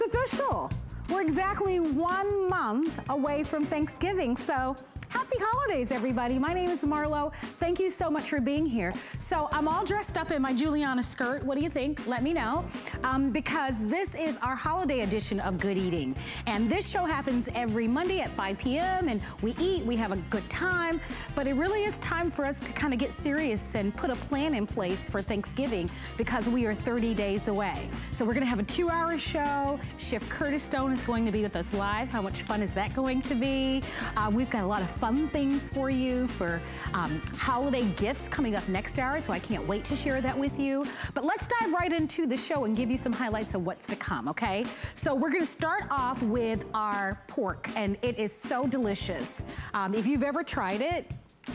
official. We're exactly 1 month away from Thanksgiving, so happy holidays, everybody. My name is Marlo. Thank you so much for being here. So I'm all dressed up in my Juliana skirt. What do you think? Let me know. Because this is our holiday edition of Good Eating. And this show happens every Monday at 5 p.m. and we eat, we have a good time, but it really is time for us to kind of get serious and put a plan in place for Thanksgiving because we are 30 days away. So we're gonna have a 2-hour show. Chef Curtis Stone is going to be with us live. How much fun is that going to be? We've got a lot of fun things for you for holiday gifts coming up next hour, so I can't wait to share that with you. But let's dive right into the show and give you some highlights of what's to come, okay? So we're gonna start off with our pork, and it is so delicious. If you've ever tried it,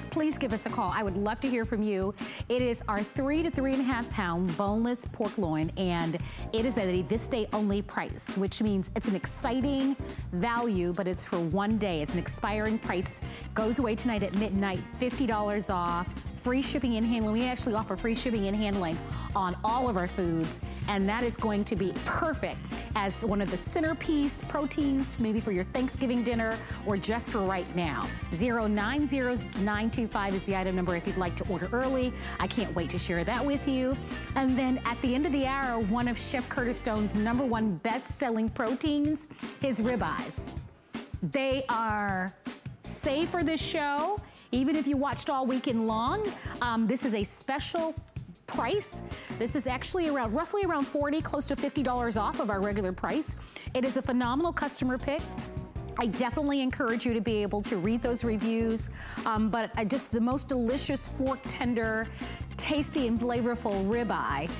please give us a call. I would love to hear from you. It is our 3 to 3.5 pound boneless pork loin, and it is at a this day only price, which means it's an exciting value, but it's for 1 day. It's an expiring price. Goes away tonight at midnight, $50 off, free shipping and handling. We actually offer free shipping and handling on all of our foods, and that is going to be perfect as one of the centerpiece proteins, maybe for your Thanksgiving dinner or just for right now. 090925 is the item number if you'd like to order early. I can't wait to share that with you. And then at the end of the hour, one of Chef Curtis Stone's #1 best-selling proteins, his ribeyes. They are safe for this show. Even if you watched all weekend long, this is a special price. This is actually roughly around $40, close to $50 off of our regular price. It is a phenomenal customer pick. I definitely encourage you to be able to read those reviews, but just the most delicious fork tender, tasty and flavorful ribeye.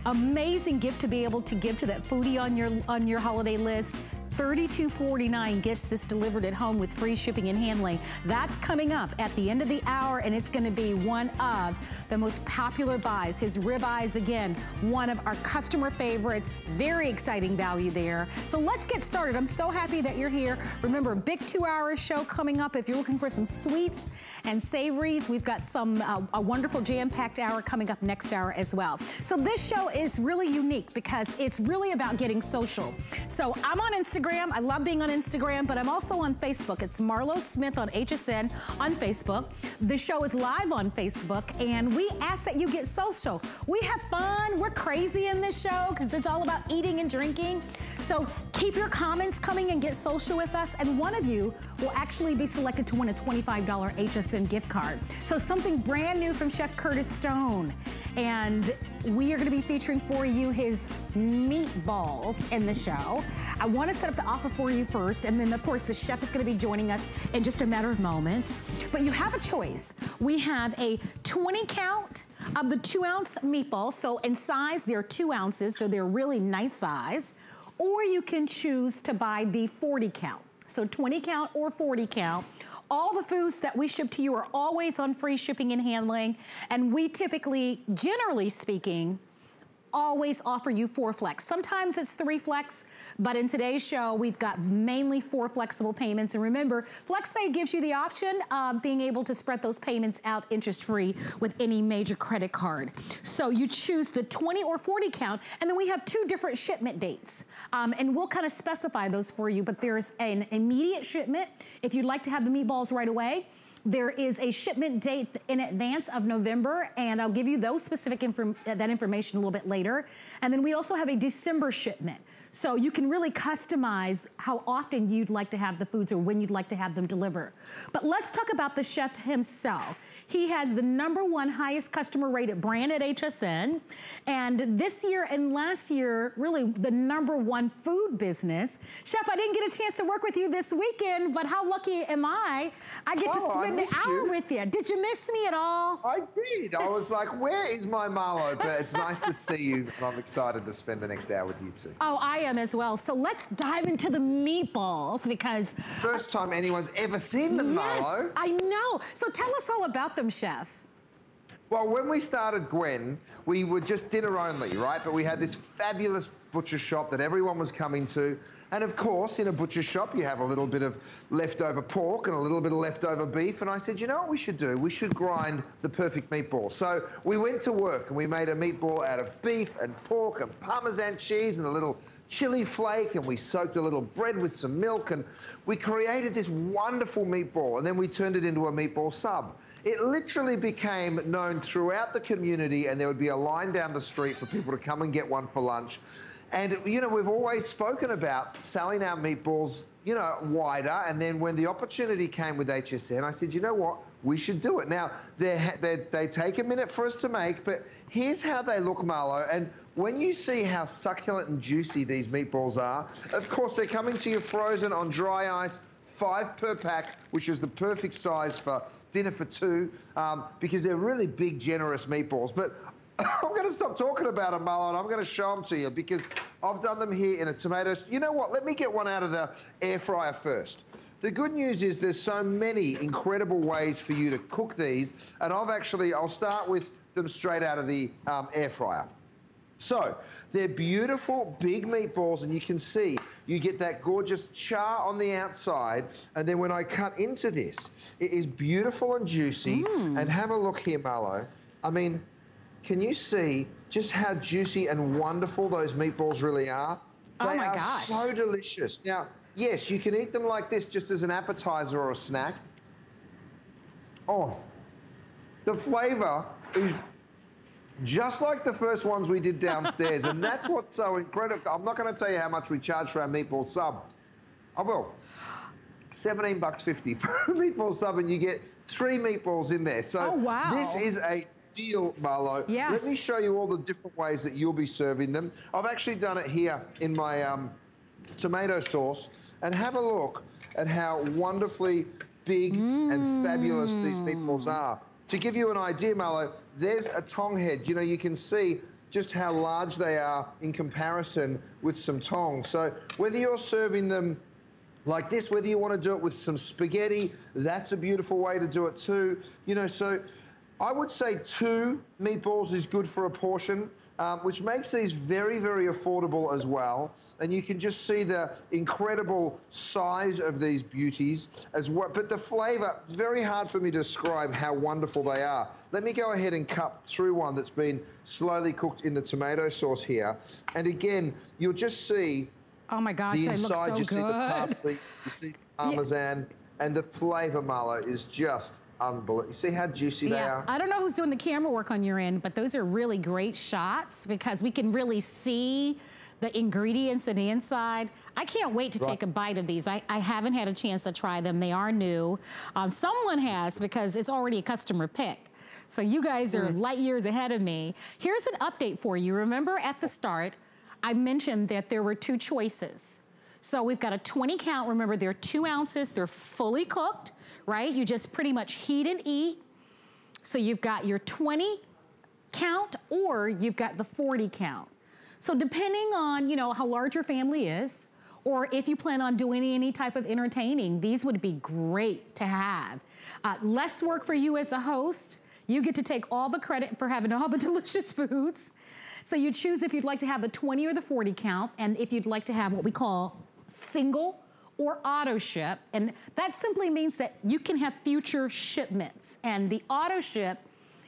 Amazing gift to be able to give to that foodie on your holiday list. $32.49 gets this delivered at home with free shipping and handling. That's coming up at the end of the hour, and it's gonna be one of the most popular buys. His ribeyes, again, one of our customer favorites. Very exciting value there. So let's get started. I'm so happy that you're here. Remember, big 2-hour show coming up. If you're looking for some sweets and savories, we've got a wonderful jam-packed hour coming up next hour as well. So this show is really unique because it's really about getting social. So I'm on Instagram. I love being on Instagram, but I'm also on Facebook. It's Marlo Smith on HSN on Facebook. The show is live on Facebook, and we ask that you get social. We have fun. We're crazy in this show because it's all about eating and drinking. So keep your comments coming and get social with us, and one of you will actually be selected to win a $25 HSN gift card. So something brand new from Chef Curtis Stone. And we are gonna be featuring for you his meatballs in the show. I wanna set up the offer for you first, and then of course the chef is gonna be joining us in just a matter of moments. But you have a choice. We have a 20 count of the 2-ounce meatballs. So in size, they're 2 ounces, so they're really nice size. Or you can choose to buy the 40 count. So 20 count or 40 count. All the foods that we ship to you are always on free shipping and handling. And we typically, generally speaking, always offer you 4 flex. Sometimes it's 3 flex, but in today's show, we've got mainly 4 flexible payments. And remember, FlexPay gives you the option of being able to spread those payments out interest-free with any major credit card. So you choose the 20 or 40 count, and then we have 2 different shipment dates. And we'll kind of specify those for you, but there's an immediate shipment if you'd like to have the meatballs right away. There is a shipment date in advance of November, and I'll give you those specific that information a little bit later. And then we also have a December shipment. So you can really customize how often you'd like to have the foods or when you'd like to have them delivered. But let's talk about the chef himself. He has the #1 highest customer rated brand at HSN. And this year and last year, really the #1 food business. Chef, I didn't get a chance to work with you this weekend, but how lucky am I? I get to spend the hour with you. Did you miss me at all? I did. I was like, where is my Marlo? But it's nice to see you, and I'm excited to spend the next hour with you too. Oh, I am as well. So let's dive into the meatballs because... First time anyone's ever seen them, Marlo. Yes, I know. So tell us all about them, Chef. Well, when we started Gwen, we were just dinner only, right? But we had this fabulous butcher shop that everyone was coming to. And of course, in a butcher shop, you have a little bit of leftover pork and a little bit of leftover beef. And I said, you know what we should do? We should grind the perfect meatball. So we went to work and we made a meatball out of beef and pork and Parmesan cheese and a little chili flake, and we soaked a little bread with some milk, and we created this wonderful meatball, and then we turned it into a meatball sub. It literally became known throughout the community, and there would be a line down the street for people to come and get one for lunch. And, you know, we've always spoken about selling our meatballs, you know, wider, and then when the opportunity came with HSN, I said, you know what, we should do it. Now, they take a minute for us to make, but here's how they look, Marlo, and when you see how succulent and juicy these meatballs are, of course, they're coming to you frozen on dry ice, 5 per pack, which is the perfect size for dinner for 2, because they're really big, generous meatballs. But I'm going to stop talking about them, Marlo, and I'm going to show them to you because I've done them here in a tomato. You know what? Let me get one out of the air fryer first. The good news is there's so many incredible ways for you to cook these, and I'll start with them straight out of the air fryer. So they're beautiful big meatballs, and you can see you get that gorgeous char on the outside, and then when I cut into this, it is beautiful and juicy. And have a look here, Marlo. I mean, can you see just how juicy and wonderful those meatballs really are? They are so delicious. Now, yes, you can eat them like this just as an appetizer or a snack. Oh, the flavor is just like the first ones we did downstairs, and that's what's so incredible. I'm not going to tell you how much we charge for our meatball sub. I will. $17.50 for a meatball sub, and you get 3 meatballs in there. So this is a deal, Marlo. Let me show you all the different ways that you'll be serving them. I've actually done it here in my tomato sauce, and have a look at how wonderfully big and fabulous these meatballs are. To give you an idea, Marlo, there's a tong head. You know, you can see just how large they are in comparison with some tongs. So whether you're serving them like this, whether you want to do it with some spaghetti, that's a beautiful way to do it too. You know, so I would say 2 meatballs is good for a portion, which makes these very, very affordable as well. And you can just see the incredible size of these beauties as well. But the flavor, it's very hard for me to describe how wonderful they are. Let me go ahead and cut through one that's been slowly cooked in the tomato sauce here. And again, you'll just see oh my gosh, the they inside, look so you good. see the parsley, you see the parmesan, and the flavor, Marlo, is just unbelievable. You see how juicy they are? I don't know who's doing the camera work on your end, but those are really great shots because we can really see the ingredients in the inside. I can't wait to take a bite of these. I haven't had a chance to try them. They are new. Someone has because it's already a customer pick. So you guys are light years ahead of me. Here's an update for you. Remember at the start, I mentioned that there were 2 choices. So we've got a 20 count. Remember, they're 2 ounces. They're fully cooked, right? You just pretty much heat and eat. So you've got your 20 count or you've got the 40 count. So depending on, you know, how large your family is, or if you plan on doing any type of entertaining, these would be great to have. Less work for you as a host. You get to take all the credit for having all the delicious foods. So you choose if you'd like to have the 20 or the 40 count, and if you'd like to have what we call single or auto ship. And that simply means that you can have future shipments. And the auto ship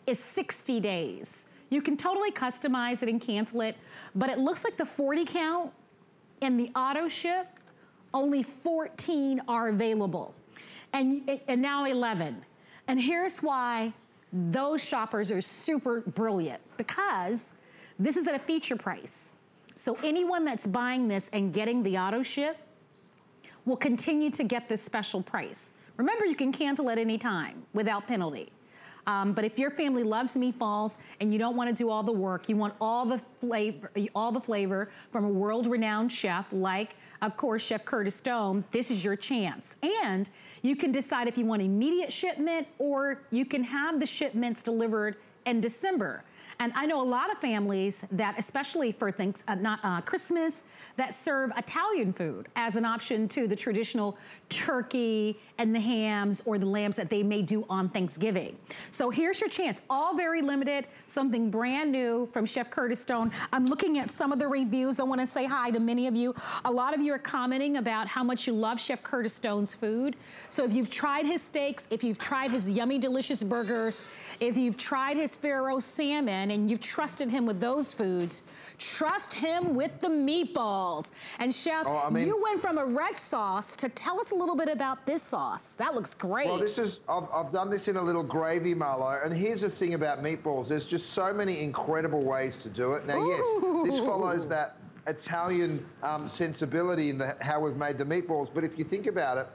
is 60 days. You can totally customize it and cancel it, but it looks like the 40 count and the auto ship, only 14 are available. And now 11. And here's why those shoppers are super brilliant, because this is at a feature price. So anyone that's buying this and getting the auto ship will continue to get this special price. Remember, you can cancel at any time without penalty. But if your family loves meatballs and you don't want to do all the work, you want all the flavor from a world-renowned chef like, of course, Chef Curtis Stone, this is your chance. And you can decide if you want immediate shipment or you can have the shipments delivered in December. And I know a lot of families that, especially for Christmas, that serve Italian food as an option to the traditional turkey and the hams or the lambs that they may do on Thanksgiving. So here's your chance, all very limited, something brand new from Chef Curtis Stone. I'm looking at some of the reviews. I want to say hi to many of you. A lot of you are commenting about how much you love Chef Curtis Stone's food. So if you've tried his steaks, if you've tried his yummy, delicious burgers, if you've tried his Pharaoh Salmon, salmon and you've trusted him with those foods, trust him with the meatballs. And Chef, you went from a red sauce to tell us a little bit about this sauce. That looks great. Well, this is, I've done this in a little gravy, Marlo, and here's the thing about meatballs. There's just so many incredible ways to do it. Now, yes, this follows that Italian sensibility in how we've made the meatballs, but if you think about it,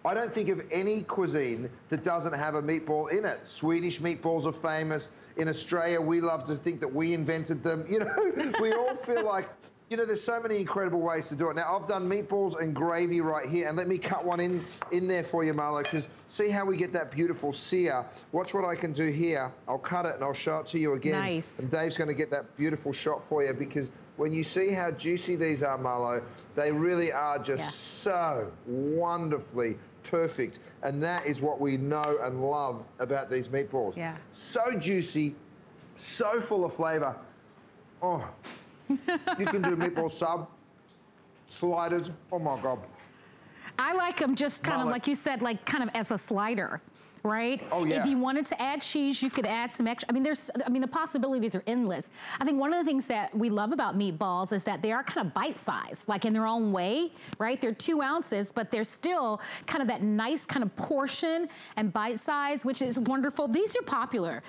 I don't think of any cuisine that doesn't have a meatball in it. Swedish meatballs are famous. In Australia, we love to think that we invented them. You know, we all feel like, you know, there's so many incredible ways to do it. Now, I've done meatballs and gravy right here, and let me cut one in there for you, Marlo, because see how we get that beautiful sear? Watch what I can do here. I'll cut it, and I'll show it to you again. Nice. And Dave's going to get that beautiful shot for you, because when you see how juicy these are, Marlo, they really are just so wonderfully perfect. And that is what we know and love about these meatballs. Yeah. So juicy, so full of flavor. Oh, you can do meatball sub sliders. Oh my God. I like them just kind of like you said, like kind of as a slider. Right? Oh, yeah. If you wanted to add cheese, you could add some extra. I mean, the possibilities are endless. I think one of the things that we love about meatballs is that they are kind of bite-sized, like in their own way, right? They're 2 ounces, but they're still kind of that nice kind of portion and bite size, which is wonderful. These are popular.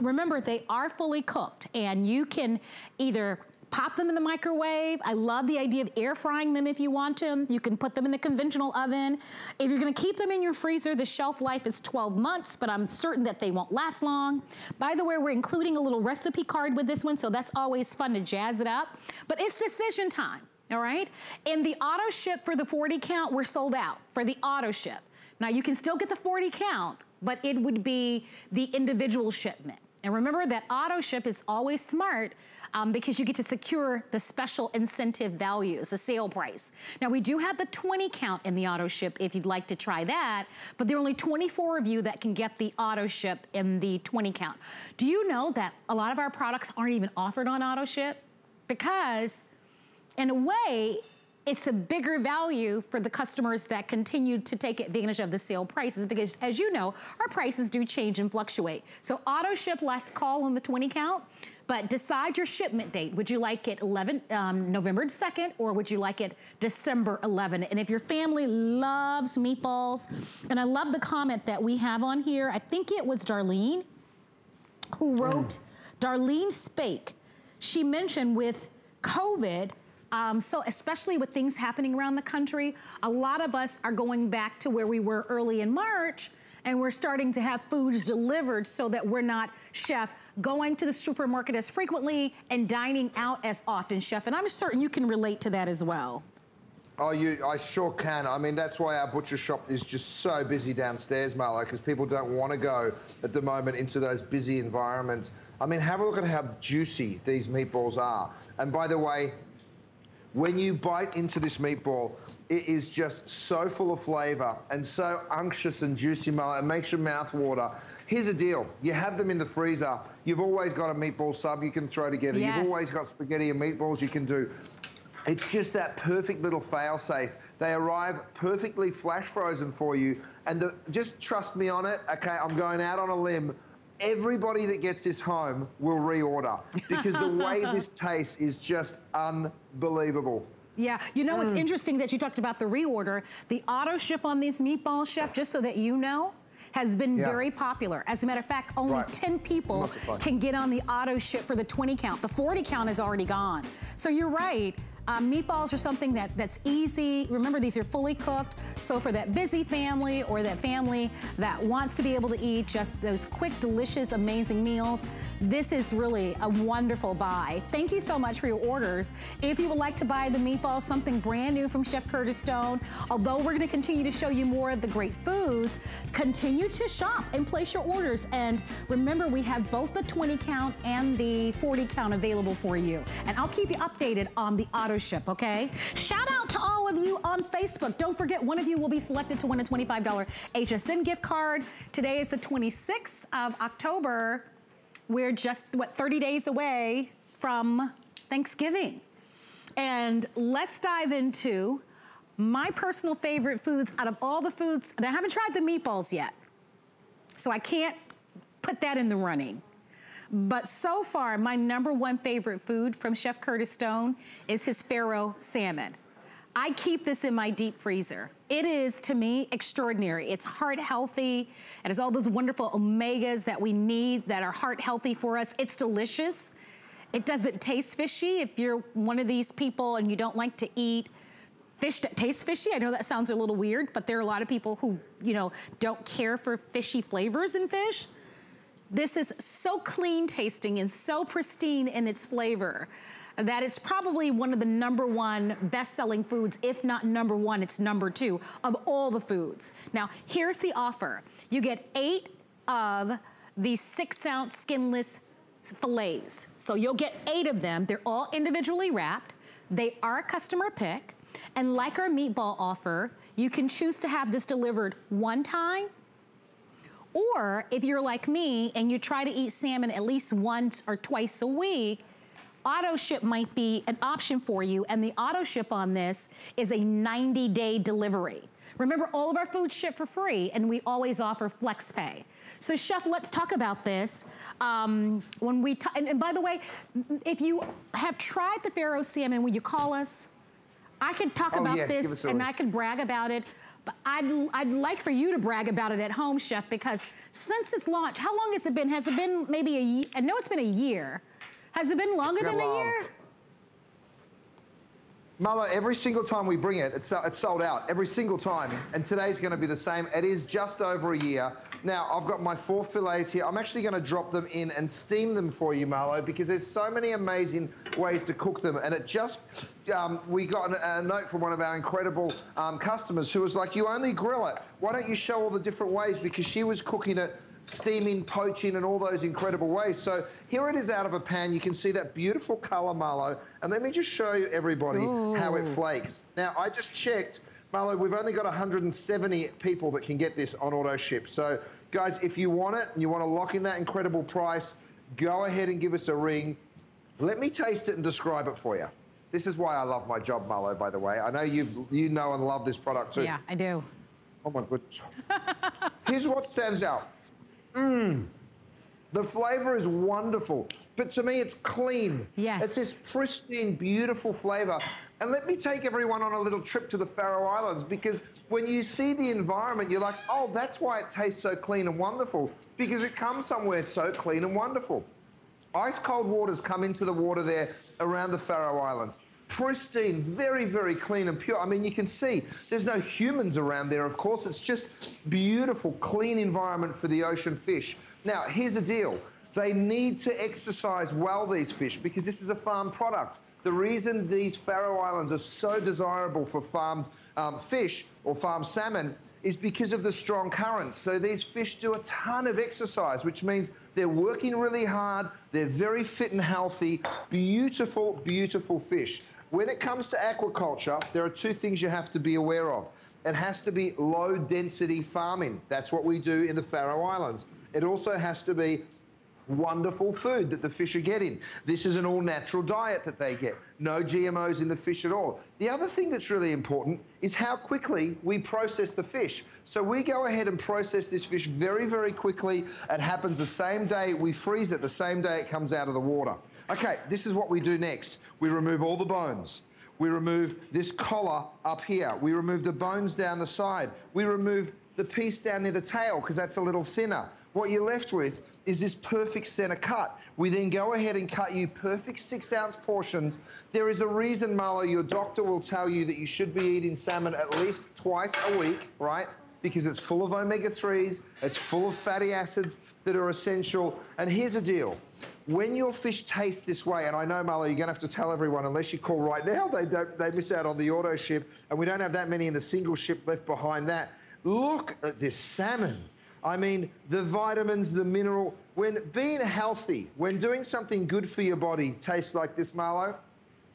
Remember, they are fully cooked, and you can either pop them in the microwave. I love the idea of air frying them if you want them. You can put them in the conventional oven. If you're gonna keep them in your freezer, the shelf life is 12 months, but I'm certain that they won't last long. By the way, we're including a little recipe card with this one, so that's always fun to jazz it up. But it's decision time, all right? In the auto ship for the 40 count, we're sold out for the auto ship. Now you can still get the 40 count, but it would be the individual shipment. And remember that auto ship is always smart because you get to secure the special incentive values, the sale price. Now we do have the 20 count in the auto ship if you'd like to try that, but there are only 24 of you that can get the auto ship in the 20 count. Do you know that a lot of our products aren't even offered on auto ship? Because in a way, it's a bigger value for the customers that continue to take advantage of the sale prices because, as you know, our prices do change and fluctuate. So auto ship, last call on the 20 count, but decide your shipment date. Would you like it November 2nd, or would you like it December 11? And if your family loves meatballs, and I love the comment that we have on here, I think it was Darlene who wrote, Darlene Spake. She mentioned with COVID, so especially with things happening around the country, a lot of us are going back to where we were early in March, and we're starting to have foods delivered so that we're not, Chef, going to the supermarket as frequently and dining out as often, Chef. And I'm certain you can relate to that as well. Oh, I sure can. I mean, that's why our butcher shop is just so busy downstairs, Marlo, because people don't want to go at the moment into those busy environments. I mean, have a look at how juicy these meatballs are. And by the way, when you bite into this meatball, it is just so full of flavor and so unctuous and juicy, Marlo. It makes your mouth water. Here's the deal. You have them in the freezer. You've always got a meatball sub you can throw together. Yes. You've always got spaghetti and meatballs you can do. It's just that perfect little fail-safe. They arrive perfectly flash frozen for you. And just trust me on it, okay? I'm going out on a limb. Everybody that gets this home will reorder because the way this tastes is just unbelievable. Yeah, you know, it's interesting that you talked about the reorder. The auto ship on these meatballs, Chef, just so that you know, has been very popular. As a matter of fact, only 10 people can get on the auto ship for the 20 count. The 40 count is already gone. So you're right. Meatballs are something that's easy. Remember, these are fully cooked. So for that busy family or that family that wants to be able to eat just those quick, delicious, amazing meals, this is really a wonderful buy. Thank you so much for your orders. If you would like to buy the meatballs, something brand new from Chef Curtis Stone, although we're gonna continue to show you more of the great foods, continue to shop and place your orders. And remember, we have both the 20 count and the 40 count available for you. And I'll keep you updated on the auto ship, okay? Shout out to all of you on Facebook. Don't forget, one of you will be selected to win a $25 HSN gift card. Today is the 26th of October. We're just, 30 days away from Thanksgiving. And let's dive into my personal favorite foods out of all the foods. And I haven't tried the meatballs yet, so I can't put that in the running. But so far, my #1 favorite food from Chef Curtis Stone is his Pharaoh Salmon. I keep this in my deep freezer. It is, to me, extraordinary. It's heart healthy. It has all those wonderful omegas that we need that are heart healthy for us. It's delicious. It doesn't taste fishy. If you're one of these people and you don't like to eat fish that tastes fishy, I know that sounds a little weird, but there are a lot of people who, you know, don't care for fishy flavors in fish. This is so clean tasting and so pristine in its flavor that it's probably one of the #1 best-selling foods, if not #1, it's #2 of all the foods. Now, here's the offer. You get 8 of these 6-ounce skinless fillets. So you'll get 8 of them. They're all individually wrapped. They are customer pick. And like our meatball offer, you can choose to have this delivered one time, or if you're like me and you try to eat salmon at least once or twice a week, auto ship might be an option for you, and the auto ship on this is a 90-day delivery. Remember, all of our foods ship for free, and we always offer flex pay. So Chef, let's talk about this. And by the way, if you have tried the Pharaoh Salmon, will you call us? I could talk about this and I could brag about it, but I'd like for you to brag about it at home, Chef, because since its launch, how long has it been? Has it been maybe a year? I know it's been a year. Has it been longer than a year? Marlo, every single time we bring it, it's sold out every single time. And today's going to be the same. It is just over a year. Now, I've got my 4 fillets here. I'm actually going to drop them in and steam them for you, Marlo, because there's so many amazing ways to cook them. And it just, we got a note from one of our incredible customers who was like, you only grill it. Why don't you show all the different ways? Because she was cooking it, steaming, poaching, and all those incredible ways. So here it is out of a pan. You can see that beautiful color, Marlo. And let me just show you, everybody, how it flakes. Now, I just checked, Marlo, we've only got 170 people that can get this on auto ship. So, guys, if you want it and you want to lock in that incredible price, go ahead and give us a ring. Let me taste it and describe it for you. This is why I love my job, Marlo, by the way. I know you know and love this product too. Yeah, I do. Oh, my goodness. Here's what stands out. The flavor is wonderful, but to me it's clean. Yes. It's this pristine, beautiful flavor. And let me take everyone on a little trip to the Pharaoh Islands, because when you see the environment, you're like, oh, that's why it tastes so clean and wonderful, because it comes somewhere so clean and wonderful. Ice cold waters come into the water there around the Pharaoh Islands. Pristine, very, very clean and pure. I mean, you can see there's no humans around there, of course. It's just beautiful, clean environment for the ocean fish. Now, here's the deal. They need to exercise well, these fish, because this is a farm product. The reason these Pharaoh Islands are so desirable for farmed fish or farmed salmon is because of the strong currents. So these fish do a ton of exercise, which means they're working really hard. They're very fit and healthy. Beautiful, beautiful fish. When it comes to aquaculture, there are 2 things you have to be aware of. It has to be low-density farming. That's what we do in the Pharaoh Islands. It also has to be wonderful food that the fish are getting. This is an all-natural diet that they get. No GMOs in the fish at all. The other thing that's really important is how quickly we process the fish. So we go ahead and process this fish very, very quickly. It happens the same day. We freeze it the same day it comes out of the water. Okay, this is what we do next. We remove all the bones. We remove this collar up here. We remove the bones down the side. We remove the piece down near the tail because that's a little thinner. What you're left with is this perfect center cut. We then go ahead and cut you perfect 6-ounce portions. There is a reason, Marlo, your doctor will tell you that you should be eating salmon at least twice a week, right? Because it's full of omega-3s, it's full of fatty acids that are essential. And here's the deal. When your fish tastes this way, and I know, Marlo, you're gonna have to tell everyone, unless you call right now, they miss out on the auto ship, and we don't have that many in the single ship left behind that. Look at this salmon. I mean, the vitamins, the mineral, when being healthy, when doing something good for your body tastes like this, Marlo,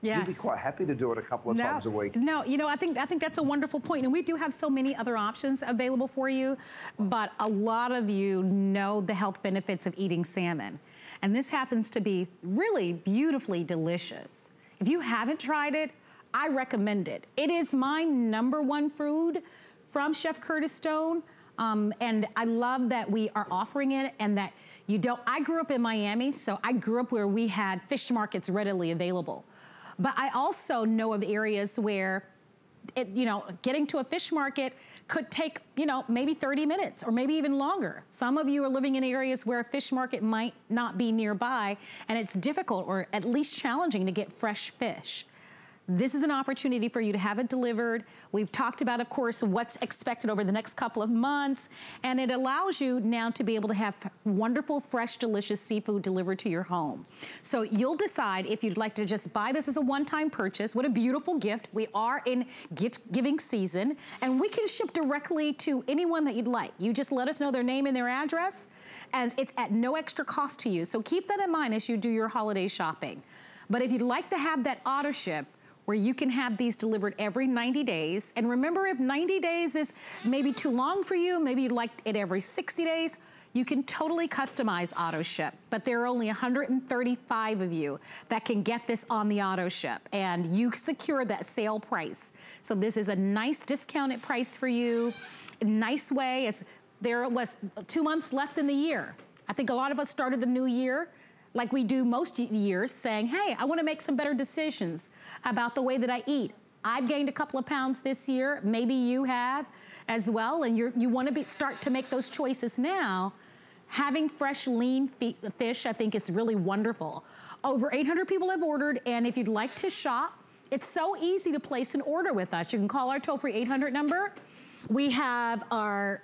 you'd be quite happy to do it a couple of times a week. No, you know, I think that's a wonderful point. And we do have so many other options available for you, but a lot of you know the health benefits of eating salmon. And this happens to be really beautifully delicious. If you haven't tried it, I recommend it. It is my #1 food from Chef Curtis Stone. And I love that we are offering it and that you don't, I grew up in Miami, so I grew up where we had fish markets readily available. But I also know of areas where getting to a fish market could take, maybe 30 minutes or maybe even longer. Some of you are living in areas where a fish market might not be nearby and it's difficult or at least challenging to get fresh fish. This is an opportunity for you to have it delivered. We've talked about, of course, what's expected over the next couple of months, and it allows you now to be able to have wonderful, fresh, delicious seafood delivered to your home. So you'll decide if you'd like to just buy this as a one-time purchase. What a beautiful gift. We are in gift-giving season, and we can ship directly to anyone that you'd like. You just let us know their name and their address, and it's at no extra cost to you. So keep that in mind as you do your holiday shopping. But if you'd like to have that auto ship, where you can have these delivered every 90 days. And remember, if 90 days is maybe too long for you, maybe you'd like it every 60 days, you can totally customize auto ship. But there are only 135 of you that can get this on the auto ship, and you secure that sale price. So this is a nice discounted price for you. A nice way, there was 2 months left in the year. I think a lot of us started the new year like we do most years, saying, hey, I wanna make some better decisions about the way that I eat. I've gained a couple of pounds this year, maybe you have as well, and you wanna start to make those choices now. Having fresh, lean fish, I think is really wonderful. Over 800 people have ordered, and if you'd like to shop, it's so easy to place an order with us. You can call our toll-free 800 number. We have our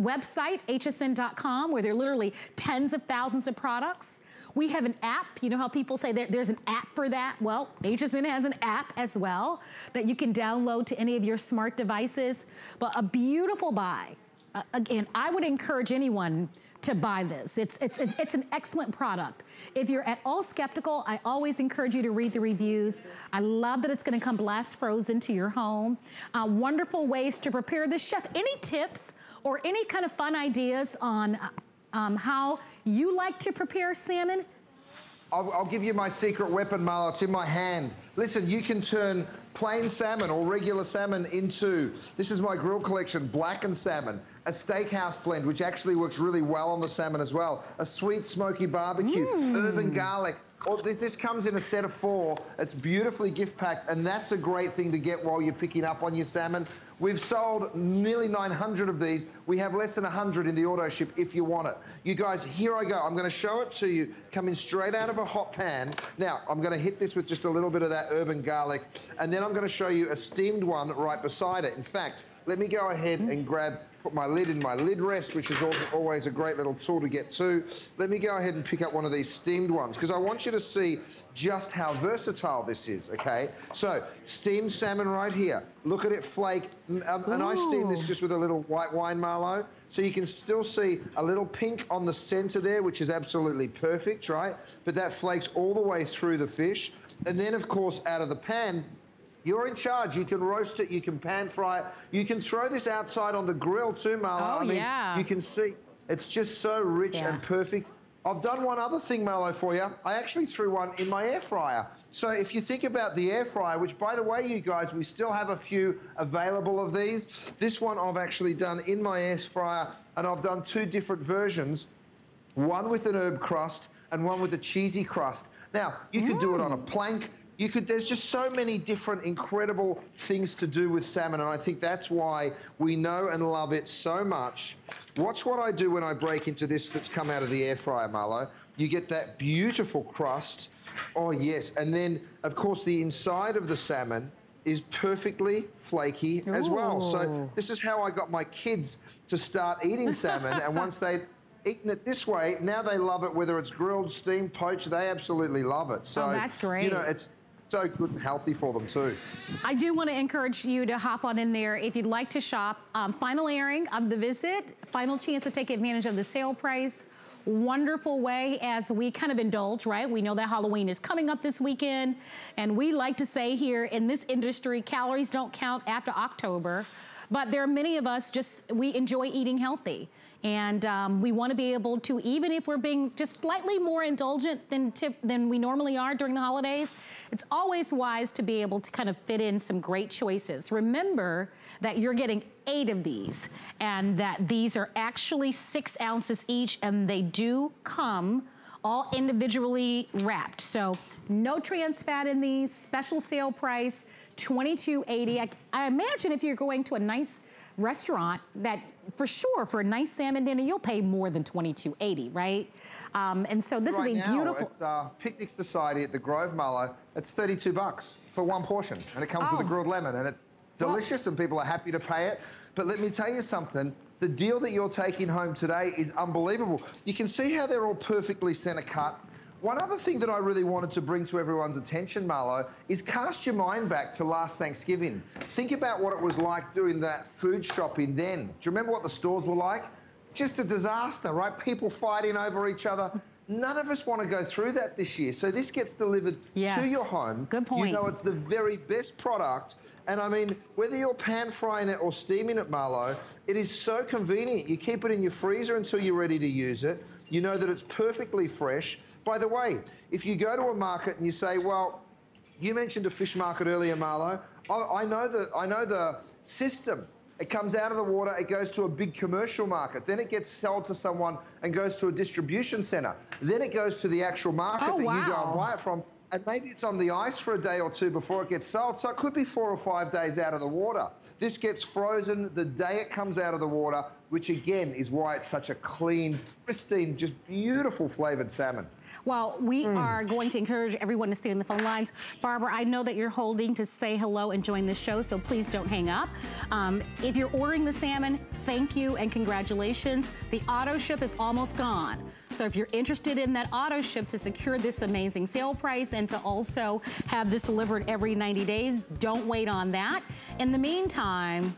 website, hsn.com, where there are literally tens of thousands of products. We have an app. You know how people say there's an app for that? Well, HSN has an app as well that you can download to any of your smart devices. But a beautiful buy. Again, I would encourage anyone to buy this. It's an excellent product. If you're at all skeptical, I always encourage you to read the reviews. I love that it's gonna come blast frozen to your home. Wonderful ways to prepare this. Chef, any tips or any kind of fun ideas on how you like to prepare salmon? I'll give you my secret weapon, Marlo. It's in my hand. Listen, you can turn plain salmon or regular salmon into, this is my grill collection, blackened salmon, a steakhouse blend, which actually works really well on the salmon as well, a sweet smoky barbecue, herb and garlic. This comes in a set of 4. It's beautifully gift packed, and that's a great thing to get while you're picking up on your salmon. We've sold nearly 900 of these. We have less than 100 in the auto ship if you want it. You guys, here I go. I'm gonna show it to you, coming straight out of a hot pan. Now, I'm gonna hit this with just a little bit of that herb and garlic, and then I'm gonna show you a steamed one right beside it. In fact, let me go ahead and put my lid in my lid rest, which is always a great little tool to get to. Let me go ahead and pick up one of these steamed ones, because I want you to see just how versatile this is, okay? So, steamed salmon right here. Look at it flake. And I steam this just with a little white wine, Marlo. So you can still see a little pink on the center there, which is absolutely perfect, right? But that flakes all the way through the fish. And then, of course, out of the pan, you're in charge. You can roast it, you can pan fry it. You can throw this outside on the grill too, Marlo. I mean, you can see it's just so rich and perfect. I've done one other thing, Marlo, for you. I actually threw one in my air fryer. So if you think about the air fryer, which, by the way, you guys, we still have a few available of these. This one I've actually done in my air fryer, and I've done 2 different versions, one with an herb crust and one with a cheesy crust. Now, you could do it on a plank. There's just so many different incredible things to do with salmon, and I think that's why we know and love it so much. Watch what I do when I break into this that's come out of the air fryer, Marlo. You get that beautiful crust. Oh, yes. And then, of course, the inside of the salmon is perfectly flaky as well. So this is how I got my kids to start eating salmon, and once they'd eaten it this way, now they love it, whether it's grilled, steamed, poached, they absolutely love it. So, that's great. You know, it's so good and healthy for them too. I do want to encourage you to hop on in there if you'd like to shop. Final airing of the visit, final chance to take advantage of the sale price. Wonderful way as we kind of indulge, right? We know that Halloween is coming up this weekend, and we like to say here in this industry, calories don't count after October. But there are many of us we enjoy eating healthy. And we want to be able to, even if we're being just slightly more indulgent than we normally are during the holidays, it's always wise to be able to kind of fit in some great choices. Remember that you're getting 8 of these, and that these are actually 6 ounces each, and they do come all individually wrapped. So no trans fat in these, special sale price, $22.80. I imagine if you're going to a nice restaurant that for sure for a nice salmon dinner you'll pay more than $22.80, right? And so this is a beautiful. At Picnic Society at the Grove, Marlo, it's $32 for one portion, and it comes with a grilled lemon, and it's delicious, and people are happy to pay it. But let me tell you something. The deal that you're taking home today is unbelievable. You can see how they're all perfectly center cut. One other thing that I really wanted to bring to everyone's attention, Marlo, is cast your mind back to last Thanksgiving. Think about what it was like doing that food shopping then. Do you remember what the stores were like? Just a disaster, right? People fighting over each other. None of us want to go through that this year. So this gets delivered to your home. Good point. You know it's the very best product. And I mean, whether you're pan frying it or steaming it, Marlo, it is so convenient. You keep it in your freezer until you're ready to use it. You know that it's perfectly fresh. By the way, if you go to a market and you say, well, you mentioned a fish market earlier, Marlo. I know the system. It comes out of the water, it goes to a big commercial market, then it gets sold to someone and goes to a distribution center. Then it goes to the actual market that you go and buy it from, and maybe it's on the ice for a day or two before it gets sold, so it could be 4 or 5 days out of the water. This gets frozen the day it comes out of the water, which again is why it's such a clean, pristine, just beautiful flavored salmon. Well, we are going to encourage everyone to stay on the phone lines. Barbara, I know that you're holding to say hello and join the show, so please don't hang up. If you're ordering the salmon, thank you and congratulations. The auto ship is almost gone. So if you're interested in that auto ship to secure this amazing sale price and to also have this delivered every 90 days, don't wait on that. In the meantime,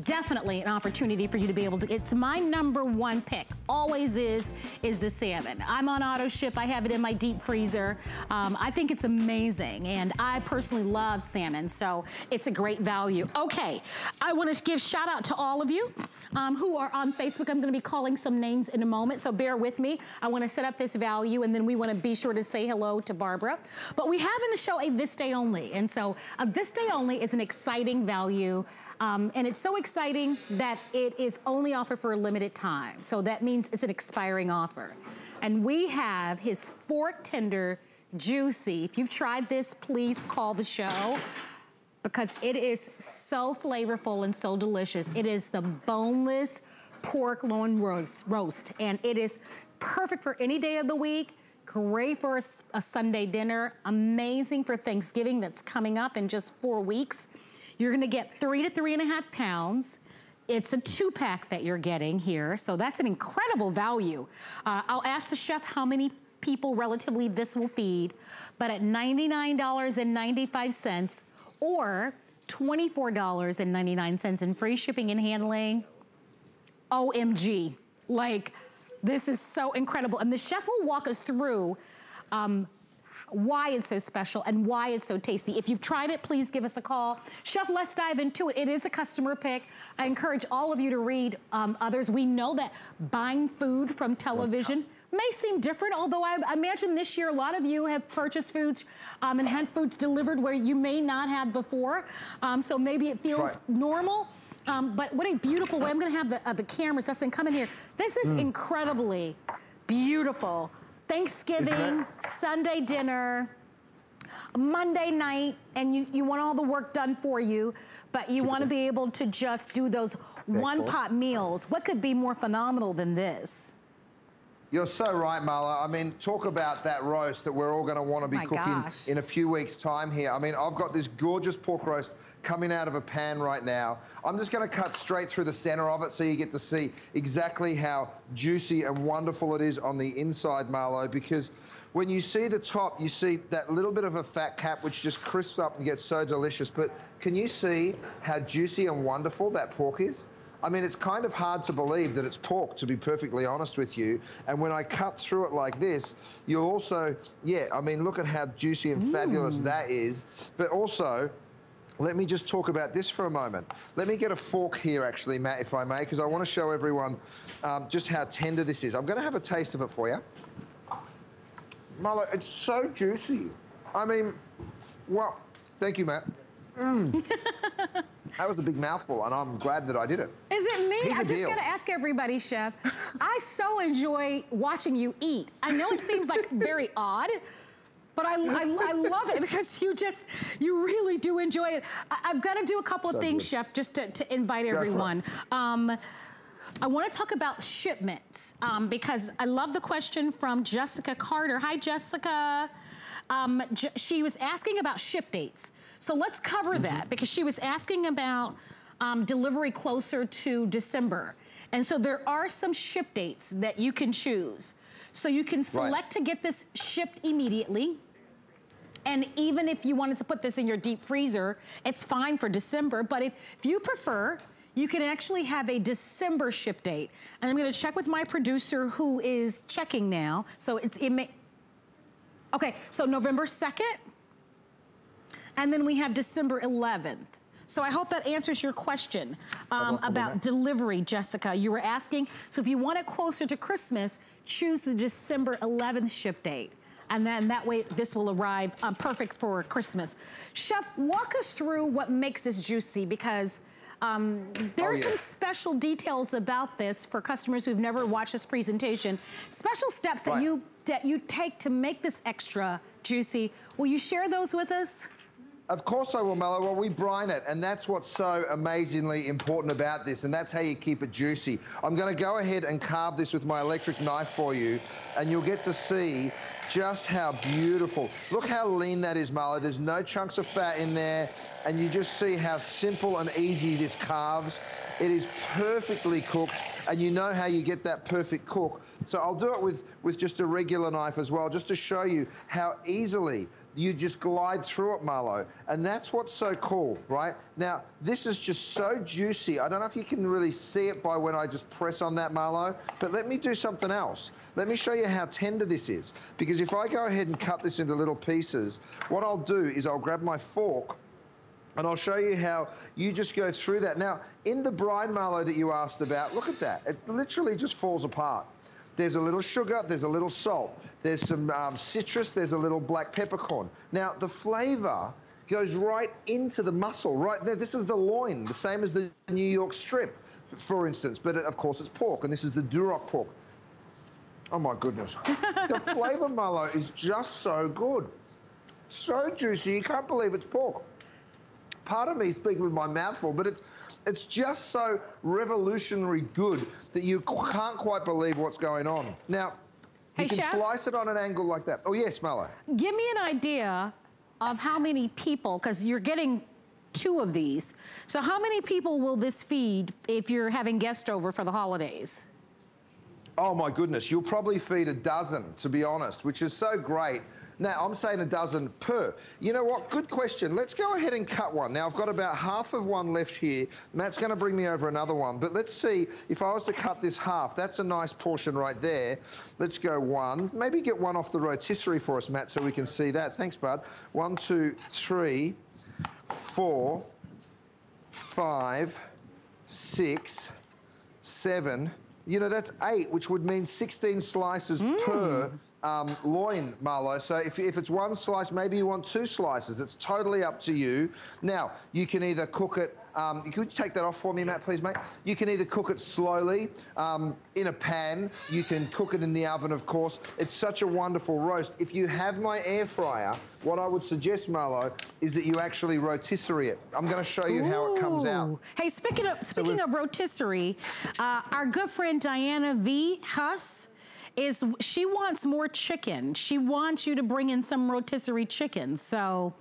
definitely an opportunity for you to be able to, it's my #1 pick, always is the salmon. I'm on auto ship, I have it in my deep freezer. I think it's amazing, and I personally love salmon, so it's a great value. Okay, I wanna give shout out to all of you who are on Facebook. I'm gonna be calling some names in a moment, so bear with me. I wanna set up this value, and then we wanna be sure to say hello to Barbara. But we have in the show a this day only, and so this day only is an exciting value. And it's so exciting that it is only offered for a limited time. So that means it's an expiring offer. And we have his fork tender juicy. If you've tried this, please call the show because it is so flavorful and so delicious. It is the boneless pork loin roast. And it is perfect for any day of the week. Great for a Sunday dinner. Amazing for Thanksgiving that's coming up in just 4 weeks. You're gonna get 3 to 3.5 pounds. It's a 2-pack that you're getting here, so that's an incredible value. I'll ask the chef how many people relatively this will feed, but at $99.95 or $24.99 in free shipping and handling, OMG. Like, this is so incredible. And the chef will walk us through why it's so special and why it's so tasty. If you've tried it, please give us a call. Chef, let's dive into it. It is a customer pick. I encourage all of you to read others. We know that buying food from television may seem different, although I imagine this year a lot of you have purchased foods and had foods delivered where you may not have before. So maybe it feels normal. But what a beautiful way. I'm gonna have the cameras, Dustin, come in here. This is incredibly beautiful. Thanksgiving, Sunday dinner, Monday night, and you want all the work done for you, but you want to be able to just do those one-pot meals. What could be more phenomenal than this? You're so right, Marlo. I mean, talk about that roast that we're all going to want to be cooking in a few weeks' time here. I mean, I've got this gorgeous pork roast coming out of a pan right now. I'm just going to cut straight through the center of it so you get to see exactly how juicy and wonderful it is on the inside, Marlo, because when you see the top, you see that little bit of a fat cap which just crisps up and gets so delicious. But can you see how juicy and wonderful that pork is? I mean, it's kind of hard to believe that it's pork, to be perfectly honest with you. And when I cut through it like this, you'll also, I mean, look at how juicy and fabulous that is. But also, let me just talk about this for a moment. Let me get a fork here, actually, Matt, if I may, because I want to show everyone just how tender this is. I'm going to have a taste of it for you. Marlo, it's so juicy. I mean, well, thank you, Matt. That was a big mouthful, and I'm glad that I did it. Is it me? I just got to ask everybody, Chef. I so enjoy watching you eat. I know it seems like very odd, but I love it because you really do enjoy it. I've got to do a couple of things, Chef, just to invite everyone. I want to talk about shipments because I love the question from Jessica Carter. Hi, Jessica. She was asking about ship dates. So let's cover that because she was asking about delivery closer to December. And so there are some ship dates that you can choose. So you can select to get this shipped immediately. And even if you wanted to put this in your deep freezer, it's fine for December. But if you prefer, you can actually have a December ship date. And I'm gonna check with my producer who is checking now. So okay, so November 2nd, and then we have December 11th. So I hope that answers your question about delivery, Jessica. You were asking, so if you want it closer to Christmas, choose the December 11th ship date. And then that way, this will arrive perfect for Christmas. Chef, walk us through what makes this juicy because there are some special details about this for customers who've never watched this presentation. Special steps that you take to make this extra juicy. Will you share those with us? Of course I will, Marlo. Well, we brine it, and that's what's so amazingly important about this, and that's how you keep it juicy. I'm going to go ahead and carve this with my electric knife for you, and you'll get to see just how beautiful. Look how lean that is, Marlo. There's no chunks of fat in there, and you just see how simple and easy this carves. It is perfectly cooked, and you know how you get that perfect cook. So I'll do it with just a regular knife as well, just to show you how easily you just glide through it, Marlo. And that's what's so cool, right? Now, this is just so juicy. I don't know if you can really see it by when I just press on that, Marlo, but let me do something else. Let me show you how tender this is. Because if I go ahead and cut this into little pieces, what I'll do is I'll grab my fork and I'll show you how you just go through that. Now, in the brine, Marlo, that you asked about, look at that. It literally just falls apart. There's a little sugar, there's a little salt, there's some citrus, there's a little black peppercorn. Now, the flavor goes right into the muscle, right there. This is the loin, the same as the New York strip, for instance, but of course it's pork, and this is the Duroc pork. Oh my goodness. The flavor, Marlo, is just so good. So juicy, you can't believe it's pork. Part of me is speaking with my mouth full, but it's just so revolutionary good that you can't quite believe what's going on. Now, you can slice it on an angle like that. Oh, yes, Marlo. Give me an idea of how many people, because you're getting 2 of these. So how many people will this feed if you're having guests over for the holidays? Oh, my goodness. You'll probably feed a dozen, to be honest, which is so great. Now, I'm saying a dozen per. You know what? Good question. Let's go ahead and cut one. Now, I've got about half of one left here. Matt's going to bring me over another one. But let's see if I was to cut this half. That's a nice portion right there. Let's go one. Maybe get one off the rotisserie for us, Matt, so we can see that. Thanks, bud. 1, 2, 3, 4, 5, 6, 7. You know, that's 8, which would mean 16 slices per loin, Marlo. So if it's 1 slice, maybe you want 2 slices. It's totally up to you. Now, you can either cook it, could you take that off for me, Matt, please, mate? You can either cook it slowly in a pan. You can cook it in the oven, of course. It's such a wonderful roast. If you have my air fryer, what I would suggest, Marlo, is that you actually rotisserie it. I'm going to show you how it comes out. Hey, speaking of rotisserie, our good friend Diana V. Huss, she wants more chicken. She wants you to bring in some rotisserie chicken, so.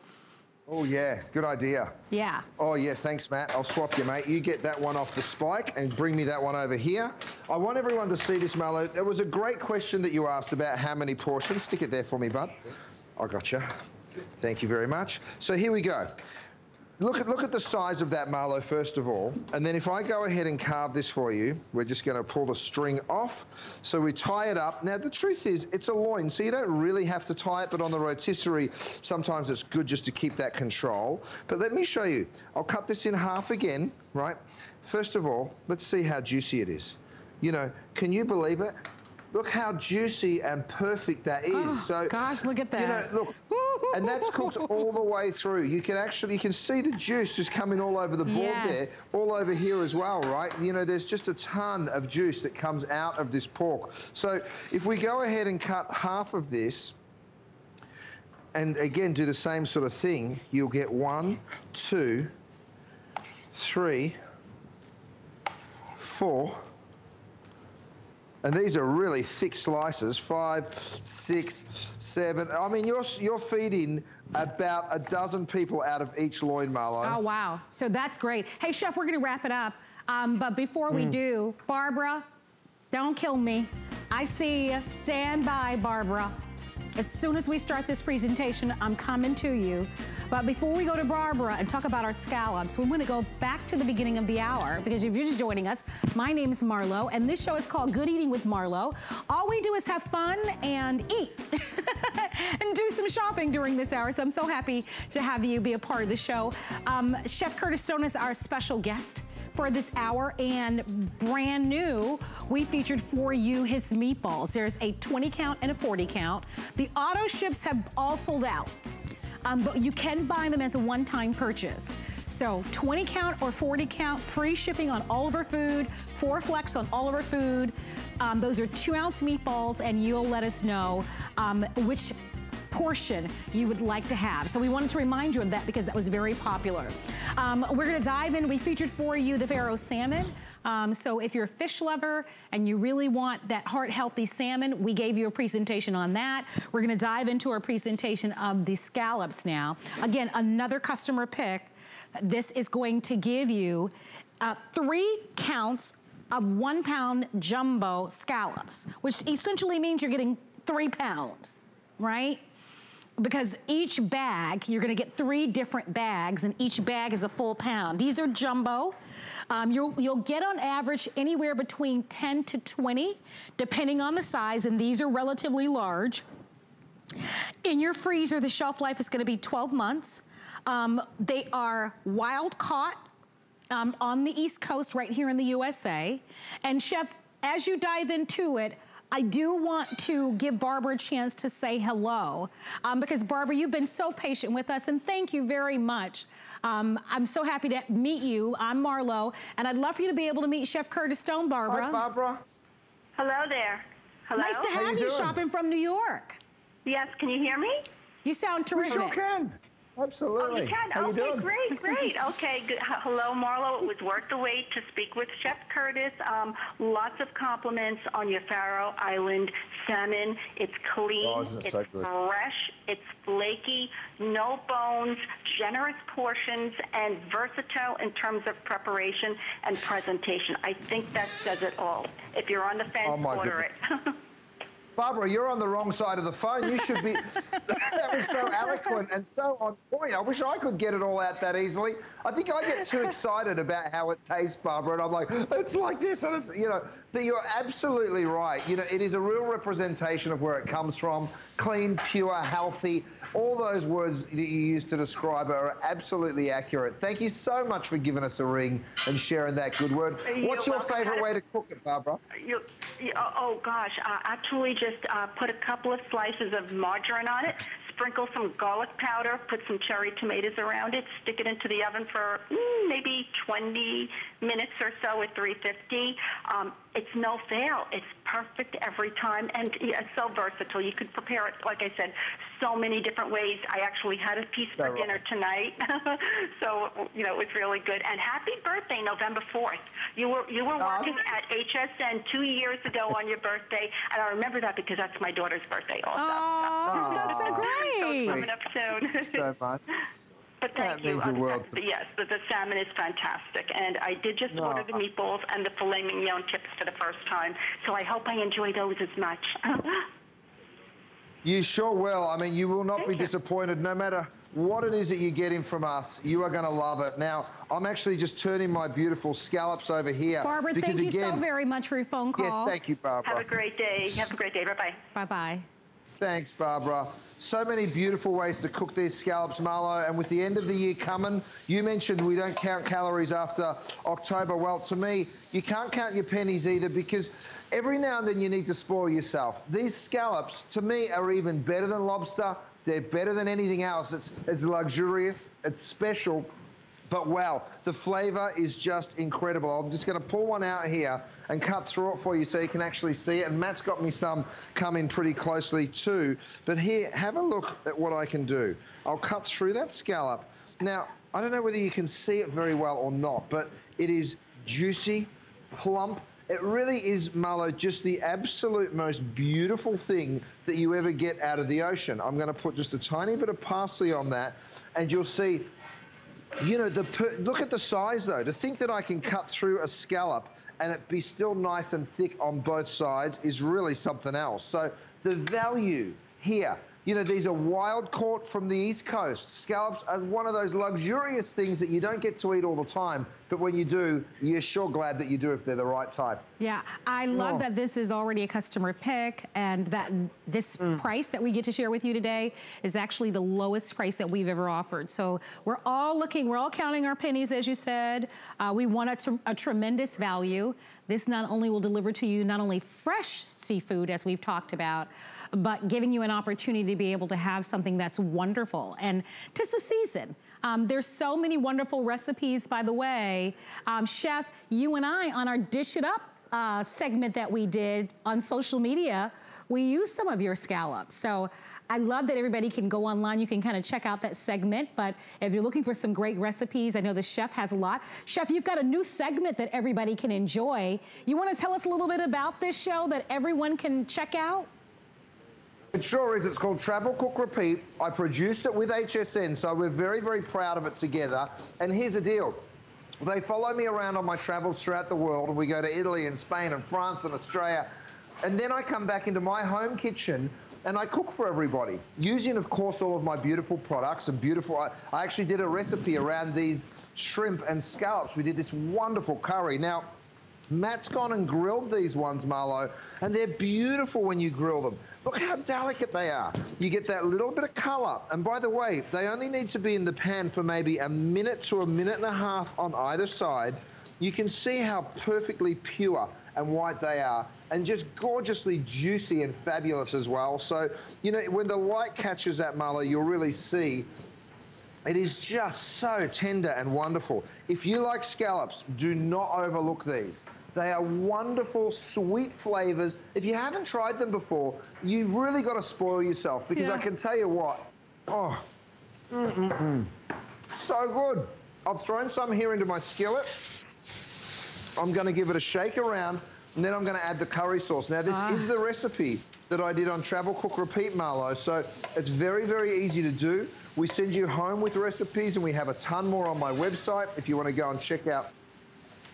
Oh, yeah, good idea. Yeah. Oh, yeah, thanks, Matt. I'll swap you, mate. You get that one off the spike and bring me that one over here. I want everyone to see this, Marlo. There was a great question that you asked about how many portions. Stick it there for me, bud. I gotcha. Thank you very much. So here we go. look at the size of that, Marlo, first of all. And then if I go ahead and carve this for you, we're just going to pull the string off. So we tie it up. Now, the truth is, it's a loin, so you don't really have to tie it, but on the rotisserie, sometimes it's good just to keep that control. But let me show you. I'll cut this in half again, right? First of all, let's see how juicy it is. You know, can you believe it? Look how juicy and perfect that is. Oh, so, gosh, look at that. You know, look, and that's cooked all the way through. You can see the juice just coming all over the board there, all over here as well, right? You know, there's just a ton of juice that comes out of this pork. So if we go ahead and cut half of this, and again, do the same sort of thing, you'll get 1, 2, 3, 4, and these are really thick slices, 5, 6, 7. I mean, you're feeding about a dozen people out of each loin, Marlo. Oh, wow. So that's great. Hey, Chef, we're going to wrap it up. But before we do, Barbara, don't kill me. I see you. Stand by, Barbara. As soon as we start this presentation, I'm coming to you. But before we go to Barbara and talk about our scallops, we want to go back to the beginning of the hour, because if you're just joining us, my name is Marlo, and this show is called Good Eating with Marlo. All we do is have fun and eat and do some shopping during this hour, so I'm so happy to have you be a part of the show. Chef Curtis Stone is our special guest for this hour, and brand new, we featured for you his meatballs. There's a 20 count and a 40 count. The auto ships have all sold out. But you can buy them as a one-time purchase. So 20 count or 40 count, free shipping on all of our food, 4 flex on all of our food. Those are 2-ounce meatballs, and you'll let us know which portion you would like to have. So we wanted to remind you of that because that was very popular. We're gonna dive in. We featured for you the Pharaoh Salmon. So if you're a fish lover and you really want that heart-healthy salmon, we gave you a presentation on that. We're gonna dive into our presentation of the scallops now. Again, another customer pick. This is going to give you 3 counts of 1 pound jumbo scallops, which essentially means you're getting 3 pounds, right? Because each bag, you're gonna get 3 different bags, and each bag is a full pound. These are jumbo. You'll get on average anywhere between 10 to 20, depending on the size, and these are relatively large. In your freezer, the shelf life is gonna be 12 months. They are wild caught on the East Coast right here in the USA. And Chef, as you dive into it, I do want to give Barbara a chance to say hello, because Barbara, you've been so patient with us, and thank you very much. I'm so happy to meet you. I'm Marlo, and I'd love for you to be able to meet Chef Curtis Stone, Barbara. Hi, Barbara. Hello there. Hello. Nice to have you shopping from New York. Yes, can you hear me? You sound terrific. We sure can. Absolutely. Oh, you can? How you doing? Great. Okay, good. Hello, Marlo. It was worth the wait to speak with Chef Curtis. Lots of compliments on your Pharaoh Island salmon. It's clean, it's so fresh, it's flaky, no bones, generous portions, and versatile in terms of preparation and presentation. I think that says it all. If you're on the fence, order it. Barbara, you're on the wrong side of the phone. You should be. That was so eloquent and so on point. I wish I could get it all out that easily. I think I get too excited about how it tastes, Barbara, and I'm like, it's like this, and it's, you know. But you're absolutely right. You know, it is a real representation of where it comes from. Clean, pure, healthy. All those words that you use to describe it are absolutely accurate. Thank you so much for giving us a ring and sharing that good word. What's your favorite way to cook it, Barbara? Oh, gosh. Actually, just put a couple of slices of margarine on it. Sprinkle some garlic powder, put some cherry tomatoes around it, stick it into the oven for maybe 20 minutes or so at 350. It's no fail. It's perfect every time, and it's so versatile. You could prepare it, like I said, so many different ways. I actually had a piece for dinner tonight, so you know it was really good. And happy birthday, November 4th. You were working at HSN 2 years ago on your birthday, and I remember that because that's my daughter's birthday also. Oh, that's so great. So it's coming up soon. So much. But thank you. That means the world to me. Yes, the salmon is fantastic. And I did just order the meatballs and the filet mignon chips for the first time. So I hope I enjoy those as much. You sure will. I mean, you will not be disappointed no matter what it is that you're getting from us. You are going to love it. Now, I'm actually just turning my beautiful scallops over here. Barbara, thank you so very much for your phone call. Yeah, thank you, Barbara. Have a great day. Have a great day. Bye-bye. Bye-bye. Thanks, Barbara. So many beautiful ways to cook these scallops, Marlo, and with the end of the year coming, you mentioned we don't count calories after October. Well, to me, you can't count your pennies either, because every now and then you need to spoil yourself. These scallops, to me, are even better than lobster. They're better than anything else. It's luxurious, it's special, but wow, the flavor is just incredible. I'm just gonna pull one out here and cut through it for you so you can actually see it. And Matt's got me some coming pretty closely too. But here, have a look at what I can do. I'll cut through that scallop. Now, I don't know whether you can see it very well or not, but it is juicy, plump. It really is, Marlo, just the absolute most beautiful thing that you ever get out of the ocean. I'm gonna put just a tiny bit of parsley on that, and you'll see, you know, look at the size though. To think that I can cut through a scallop and it be still nice and thick on both sides is really something else. So the value here, you know, these are wild caught from the East Coast. Scallops are one of those luxurious things that you don't get to eat all the time, but when you do, you're sure glad that you do if they're the right type. Yeah, I love that this is already a customer pick, and that this price that we get to share with you today is actually the lowest price that we've ever offered. So we're all counting our pennies, as you said. We want a tremendous value. This not only will deliver to you not only fresh seafood, as we've talked about, but giving you an opportunity to be able to have something that's wonderful. And 'tis the season. There's so many wonderful recipes, by the way. Chef, you and I, on our Dish It Up segment that we did on social media, we used some of your scallops. So I love that everybody can go online. You can kind of check out that segment. But if you're looking for some great recipes, I know the chef has a lot. Chef, you've got a new segment that everybody can enjoy. You want to tell us a little bit about this show that everyone can check out? It sure is. It's called Travel, Cook, Repeat. I produced it with HSN, so we're very, very proud of it together. And here's the deal. They follow me around on my travels throughout the world. We go to Italy and Spain and France and Australia. And then I come back into my home kitchen and I cook for everybody, using, of course, all of my beautiful products and beautiful... I actually did a recipe around these shrimp and scallops. We did this wonderful curry. Now, Matt's gone and grilled these ones, Marlo, and they're beautiful when you grill them. Look how delicate they are. You get that little bit of color. And by the way, they only need to be in the pan for maybe a minute to a minute and a half on either side. You can see how perfectly pure and white they are, and just gorgeously juicy and fabulous as well. So, you know, when the light catches that, Marlo, you'll really see it is just so tender and wonderful. If you like scallops, do not overlook these. They are wonderful, sweet flavors. If you haven't tried them before, you've really got to spoil yourself, because I can tell you what, so good. I've thrown some here into my skillet. I'm going to give it a shake around, and then I'm going to add the curry sauce. Now, this is the recipe that I did on Travel, Cook, Repeat, Marlo. So it's very, very easy to do. We send you home with recipes, and we have a ton more on my website if you want to go and check out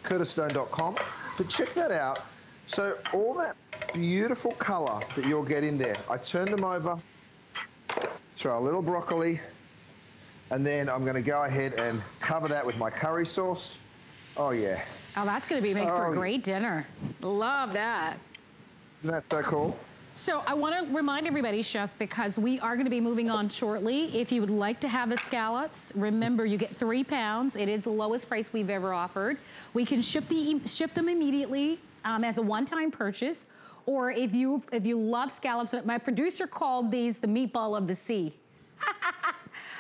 curtisstone.com. But check that out. So all that beautiful color that you'll get in there, I turned them over, throw a little broccoli, and then I'm going to go ahead and cover that with my curry sauce. Oh, yeah. Oh, that's going to be made for a great dinner. Love that. Isn't that so cool? So I want to remind everybody, Chef, because we are going to be moving on shortly. If you would like to have the scallops, remember you get 3 pounds. It is the lowest price we've ever offered. We can ship them immediately as a one-time purchase. Or if you love scallops, my producer called these the meatball of the sea.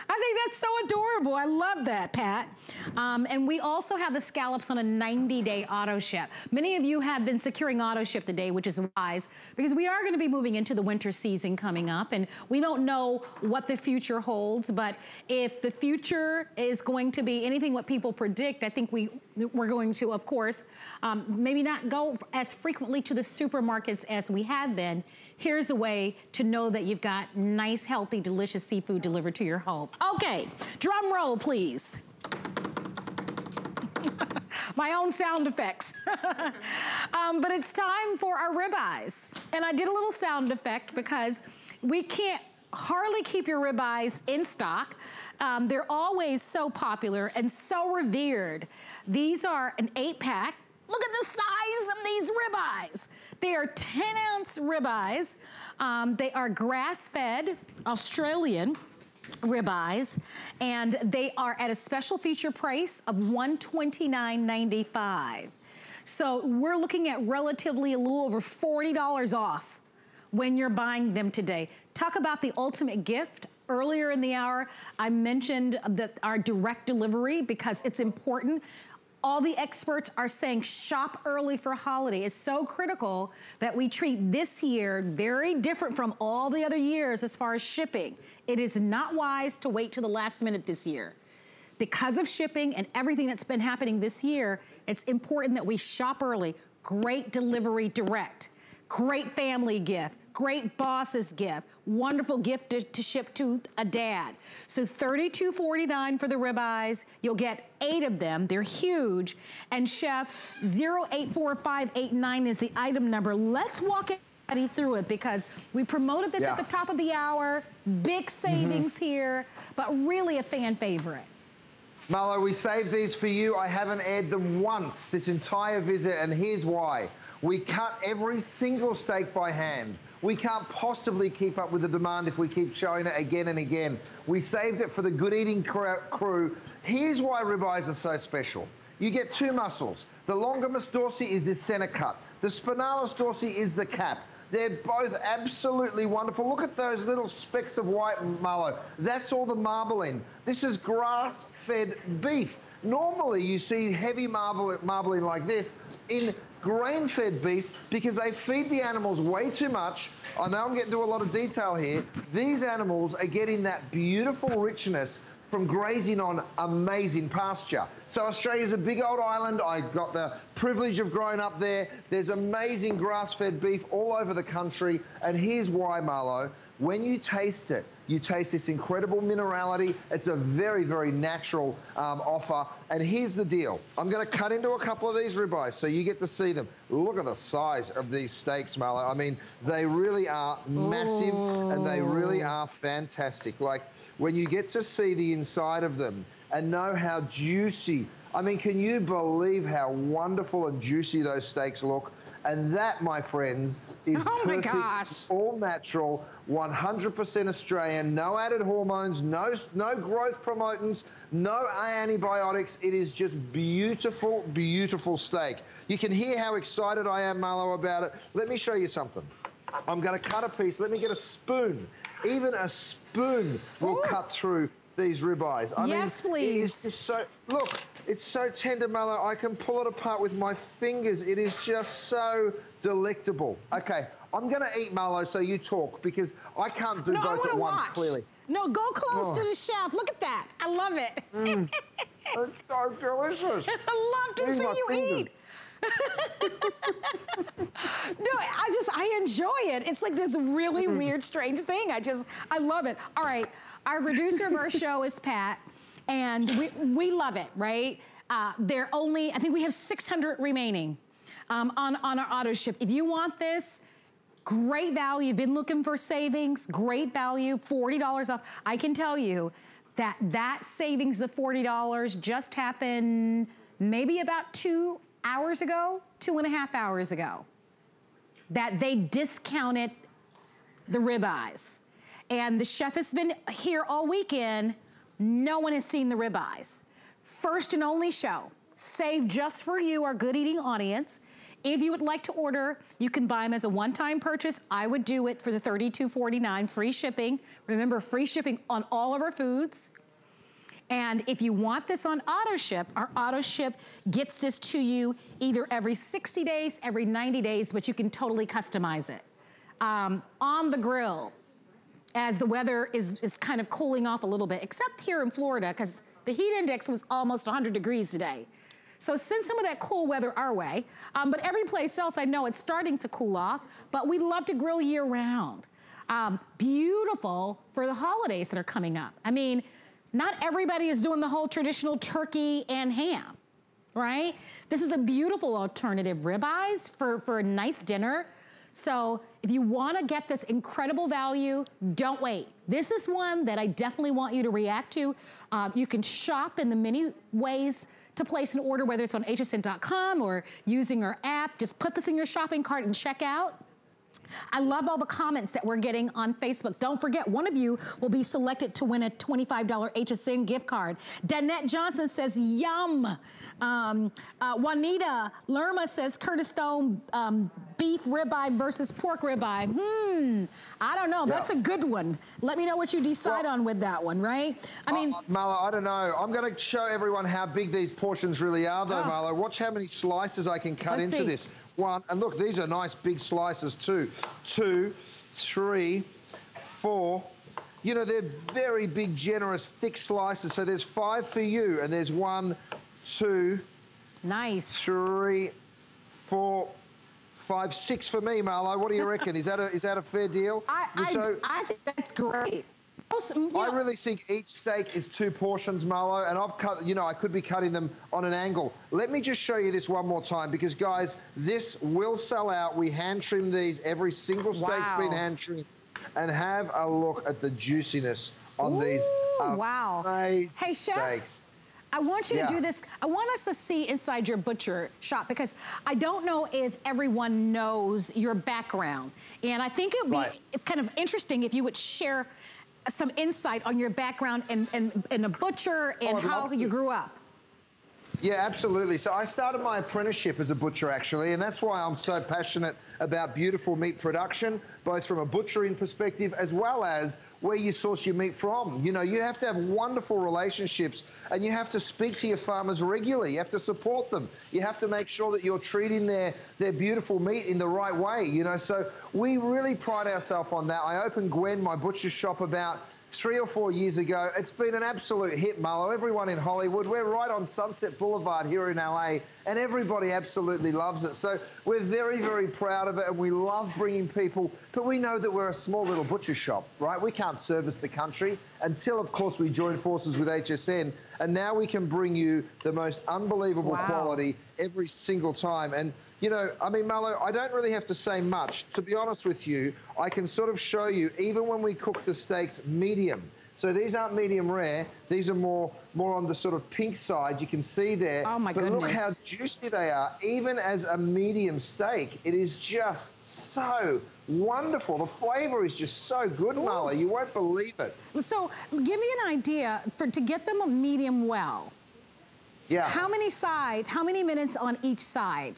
I think that's so adorable. I love that, Pat. And we also have the scallops on a 90-day auto ship. Many of you have been securing auto ship today, which is wise, because we are going to be moving into the winter season coming up, and we don't know what the future holds, but if the future is going to be anything what people predict, I think we're going to, of course, maybe not go as frequently to the supermarkets as we have been. Here's a way to know that you've got nice, healthy, delicious seafood delivered to your home. Okay, drum roll, please. My own sound effects. But it's time for our ribeyes. And I did a little sound effect because we can't hardly keep your ribeyes in stock. They're always so popular and so revered. These are an 8-pack. Look at the size of these ribeyes. They are 10-ounce ribeyes. They are grass-fed Australian ribeyes, and they are at a special feature price of $129.95. So we're looking at relatively a little over $40 off when you're buying them today. Talk about the ultimate gift. Earlier in the hour, I mentioned that our direct delivery, because it's important. All the experts are saying shop early for holiday. It's so critical that we treat this year very different from all the other years as far as shipping. It is not wise to wait till the last minute this year. Because of shipping and everything that's been happening this year, it's important that we shop early. Great delivery direct. Great family gift. Great boss's gift. Wonderful gift to ship to a dad. So $32.49 for the ribeyes. You'll get 8 of them. They're huge. And Chef, 084589 is the item number. Let's walk everybody through it because we promoted this at the top of the hour. Big savings here, but really a fan favorite. Marlo, we saved these for you. I haven't aired them once this entire visit, and here's why. We cut every single steak by hand. We can't possibly keep up with the demand if we keep showing it again and again. We saved it for the good eating crew. Here's why ribeyes are so special. You get 2 muscles. The longimus dorsi is this center cut. The spinalis dorsi is the cap. They're both absolutely wonderful. Look at those little specks of white, Marlo. That's all the marbling. This is grass-fed beef. Normally, you see heavy marbling like this in grain-fed beef because they feed the animals way too much. I know I'm getting to a lot of detail here. These animals are getting that beautiful richness from grazing on amazing pasture. So Australia's a big old island. I got the privilege of growing up there. There's amazing grass-fed beef all over the country. And here's why, Marlo. When you taste it, you taste this incredible minerality. It's a very, very natural offer. And here's the deal. I'm going to cut into a couple of these ribeyes so you get to see them. Look at the size of these steaks, Marlo. I mean, they really are massive and they really are fantastic. Like, when you get to see the inside of them and know how juicy, I mean, can you believe how wonderful and juicy those steaks look? And that, my friends, is perfect, all natural, 100% Australian, no added hormones, no growth promotants, no antibiotics. It is just beautiful, beautiful steak. You can hear how excited I am, Marlo, about it. Let me show you something. I'm going to cut a piece. Let me get a spoon. Even a spoon will cut through these ribeyes. I mean, please. It's just so, look, it's so tender, Marlo. I can pull it apart with my fingers. It is just so delectable. Okay, I'm going to eat, Marlo, so you talk, because I can't do both at once, clearly. No, go close to the chef. Look at that. I love it. It's so delicious. I love to see you eat. No, I enjoy it. It's like this really weird, strange thing. I love it. All right, our producer of our show is Pat, and we love it, right? They're only, I think we have 600 remaining on our auto ship. If you want this, great value. You've been looking for savings, great value, $40 off. I can tell you that savings of $40 just happened maybe about 2 hours ago, 2.5 hours ago, that they discounted the ribeyes. And the chef has been here all weekend. No one has seen the ribeyes. First and only show, saved just for you, our good eating audience. If you would like to order, you can buy them as a one-time purchase. I would do it for the $32.49, free shipping. Remember, free shipping on all of our foods. And if you want this on auto ship, our auto ship gets this to you either every 60 days, every 90 days, but you can totally customize it. On the grill, as the weather is kind of cooling off a little bit, except here in Florida, because the heat index was almost 100 degrees today. So send some of that cool weather our way. But every place else, I know it's starting to cool off, but we love to grill year round. Beautiful for the holidays that are coming up. I mean, not everybody is doing the whole traditional turkey and ham, right? This is a beautiful alternative, ribeyes for a nice dinner. So if If you wanna get this incredible value, don't wait. This is one that I definitely want you to react to. You can shop in the many ways to place an order, whether it's on hsn.com or using our app. Just put this in your shopping cart and check out. I love all the comments that we're getting on Facebook. Don't forget, one of you will be selected to win a $25 HSN gift card. Danette Johnson says, yum. Juanita Lerma says, Curtis Stone beef ribeye versus pork ribeye. I don't know. That's a good one. Let me know what you decide on with that one, right? I mean, Marlo, I don't know. I'm going to show everyone how big these portions really are, though, Marlo. Watch how many slices I can cut into this. One, and look, these are nice big slices too. 2, 3, 4. You know, they're very big, generous, thick slices. So there's 5 for you, and there's 1, 2, nice, 3, 4, 5, 6 for me, Marlo. What do you reckon? Is that a fair deal? I think that's great. I really think each steak is 2 portions, Marlo, and I've cut, you know, I could be cutting them on an angle. Let me just show you this one more time because, guys, this will sell out. We hand trim these. Every single steak's been hand trimmed. And have a look at the juiciness on these. Wow. Hey, Chef. Steaks. I want you to do this. I want us to see inside your butcher shop because I don't know if everyone knows your background. And I think it would be kind of interesting if you would share some insight on your background in a butcher and how you grew up. Yeah, absolutely. So I started my apprenticeship as a butcher, actually, and that's why I'm so passionate about beautiful meat production, both from a butchering perspective as well as where you source your meat from. You know, you have to have wonderful relationships, and you have to speak to your farmers regularly. You have to support them. You have to make sure that you're treating their beautiful meat in the right way, you know. So we really pride ourselves on that. I opened Gwen, my butcher shop, about 3 or 4 years ago. It's been an absolute hit, Marlo. Everyone in Hollywood, we're right on Sunset Boulevard here in LA, and everybody absolutely loves it. So we're very, very proud of it, and we love bringing people, but we know that we're a small little butcher shop, right? We can't service the country until, of course, we join forces with HSN, and now we can bring you the most unbelievable quality every single time. And, you know, I mean, Marlo, I don't really have to say much. To be honest with you, I can sort of show you, even when we cook the steaks medium. So these aren't medium rare. These are more on the sort of pink side. You can see there. Oh, my goodness. But look how juicy they are. Even as a medium steak, it is just so wonderful. The flavor is just so good, Marlo. You won't believe it. So give me an idea to get them a medium well. Yeah. How many sides, how many minutes on each side?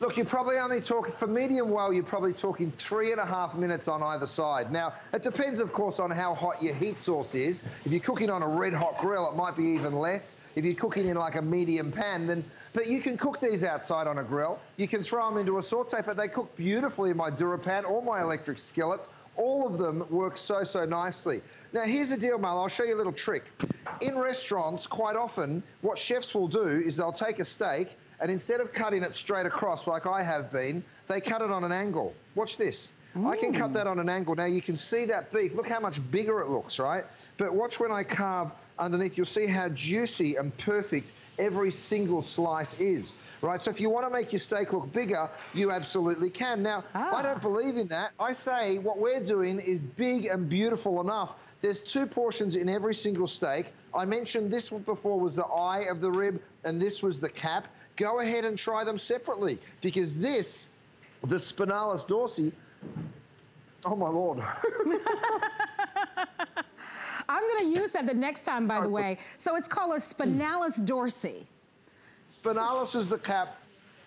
Look, you're probably only talking, for medium well, you're probably talking 3.5 minutes on either side. Now, it depends, of course, on how hot your heat source is. If you're cooking on a red hot grill, it might be even less. If you're cooking in like a medium pan, then, but you can cook these outside on a grill. You can throw them into a saute, but they cook beautifully in my DuraPan or my electric skillets. All of them work so, so nicely. Now, here's the deal, Marlo. I'll show you a little trick. In restaurants, quite often, what chefs will do is they'll take a steak, and instead of cutting it straight across like I have been, they cut it on an angle. Watch this. I can cut that on an angle. Now, you can see that beef. Look how much bigger it looks, right? But watch when I carve underneath. You'll see how juicy and perfect every single slice is, right? So if you want to make your steak look bigger, you absolutely can. Now, I don't believe in that. I say what we're doing is big and beautiful enough. There's 2 portions in every single steak. I mentioned this one before was the eye of the rib, and this was the cap. Go ahead and try them separately because this, the spinalis dorsi, oh my Lord. I'm going to use that the next time, by the way. So it's called a spinalis dorsi. Spinalis is the cap.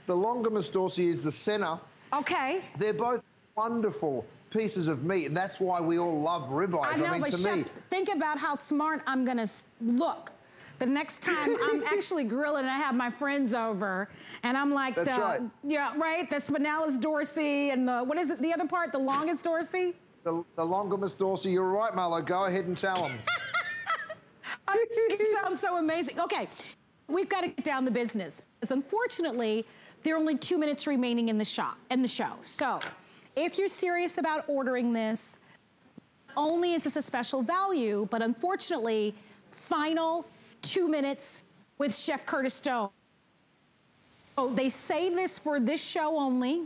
The longimus dorsi is the center. Okay. They're both wonderful pieces of meat, and that's why we all love ribeyes. I know, but Chef, think about how smart I'm going to look. The next time I'm actually grilling and I have my friends over and I'm like, the spinalis dorsi and the, what is it, the other part, the longest dorsi? The longimus dorsi, you're right, Marlo. Go ahead and tell them. It sounds so amazing. Okay, we've got to get down to business. Because unfortunately, there are only 2 minutes remaining in the show. So if you're serious about ordering this, not only is this a special value, but unfortunately, final 2 minutes with Chef Curtis Stone. So they say this for this show only.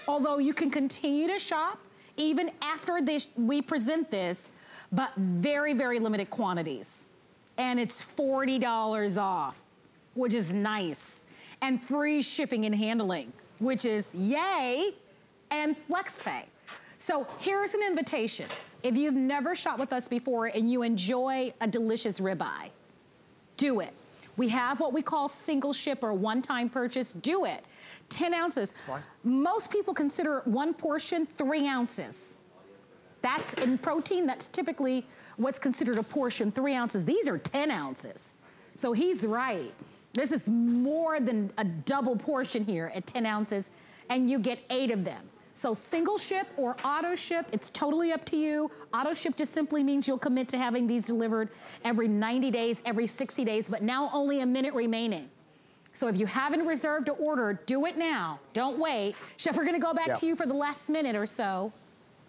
Although you can continue to shop even after we present this, but very, very limited quantities. And it's $40 off, which is nice. And free shipping and handling, which is yay, and FlexPay. So here's an invitation. If you've never shopped with us before and you enjoy a delicious ribeye, do it. We have what we call single ship or one-time purchase. Do it. 10 ounces. Most people consider one portion 3 ounces. That's in protein, that's typically what's considered a portion, 3 ounces. These are 10 ounces. So he's right. This is more than a double portion here at 10 ounces, and you get 8 of them. So single ship or auto ship, it's totally up to you. Auto ship just simply means you'll commit to having these delivered every 90 days, every 60 days, but now only a minute remaining. So if you haven't reserved to order, do it now. Don't wait. Chef, we're gonna go back to you for the last minute or so.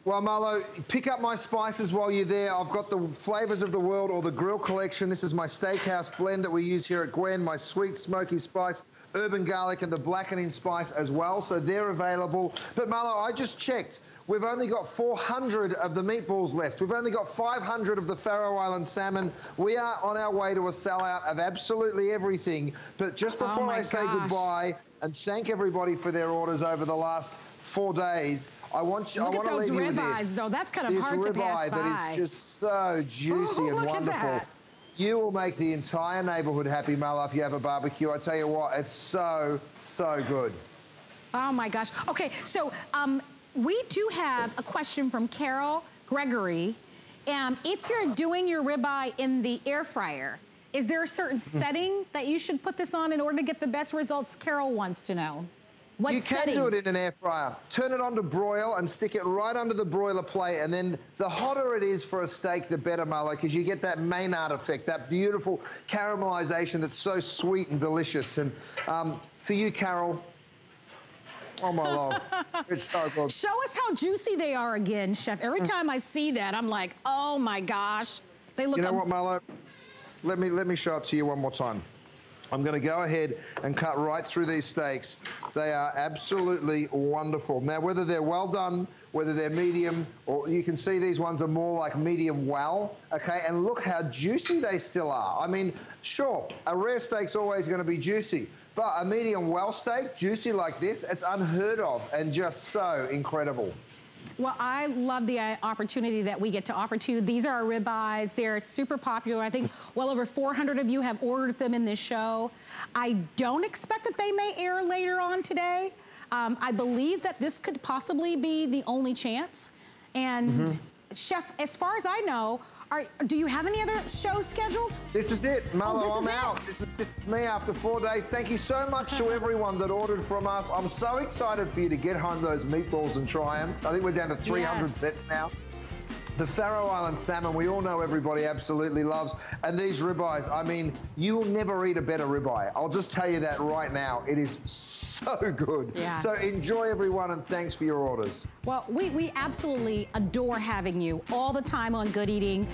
Well, Marlo, pick up my spices while you're there. I've got the flavors of the world or the grill collection. This is my steakhouse blend that we use here at Gwen, my sweet smoky spice, urban garlic, and the blackened spice as well. So they're available. But Marlo, I just checked. We've only got 400 of the meatballs left. We've only got 500 of the Pharaoh Island salmon. We are on our way to a sellout of absolutely everything. But just before I say goodbye and thank everybody for their orders over the last 4 days, I want to leave you with this. Look at those ribeyes, though. That's kind of hard to pass by. That is just so juicy and wonderful. You will make the entire neighborhood happy, Marlo, if you have a barbecue. I tell you what, it's so, so good. Oh, my gosh. Okay, so we do have a question from Carol Gregory. If you're doing your ribeye in the air fryer, is there a certain setting that you should put this on in order to get the best results? Carol wants to know. What you can do it in an air fryer. Turn it on to broil and stick it right under the broiler plate. And then the hotter it is for a steak, the better, Marlo, because you get that Maynard effect, that beautiful caramelization that's so sweet and delicious. And for you, Carol, oh my Lord, it's so good. Show us how juicy they are again, Chef. Every time I see that, I'm like, oh my gosh. They look. You know what, Marlo? Let me show it to you one more time. I'm going to go ahead and cut right through these steaks. They are absolutely wonderful. Now, whether they're well done, whether they're medium, or you can see these ones are more like medium well, okay? And look how juicy they still are. I mean, sure, a rare steak's always going to be juicy, but a medium well steak, juicy like this, it's unheard of and just so incredible. Well, I love the opportunity that we get to offer to you. These are our ribeyes. They're super popular. I think well over 400 of you have ordered them in this show. I don't expect that they may air later on today. I believe that this could possibly be the only chance. And Chef, as far as I know, do you have any other shows scheduled? This is it, Marlo, I'm out. This is me after 4 days. Thank you so much to everyone that ordered from us. I'm so excited for you to get home those meatballs and try them. I think we're down to 300 sets now. The Pharaoh Island salmon, we all know everybody absolutely loves. And these ribeyes, I mean, you will never eat a better ribeye. I'll just tell you that right now. It is so good. Yeah. So enjoy, everyone, and thanks for your orders. Well, we absolutely adore having you all the time on Good Eating.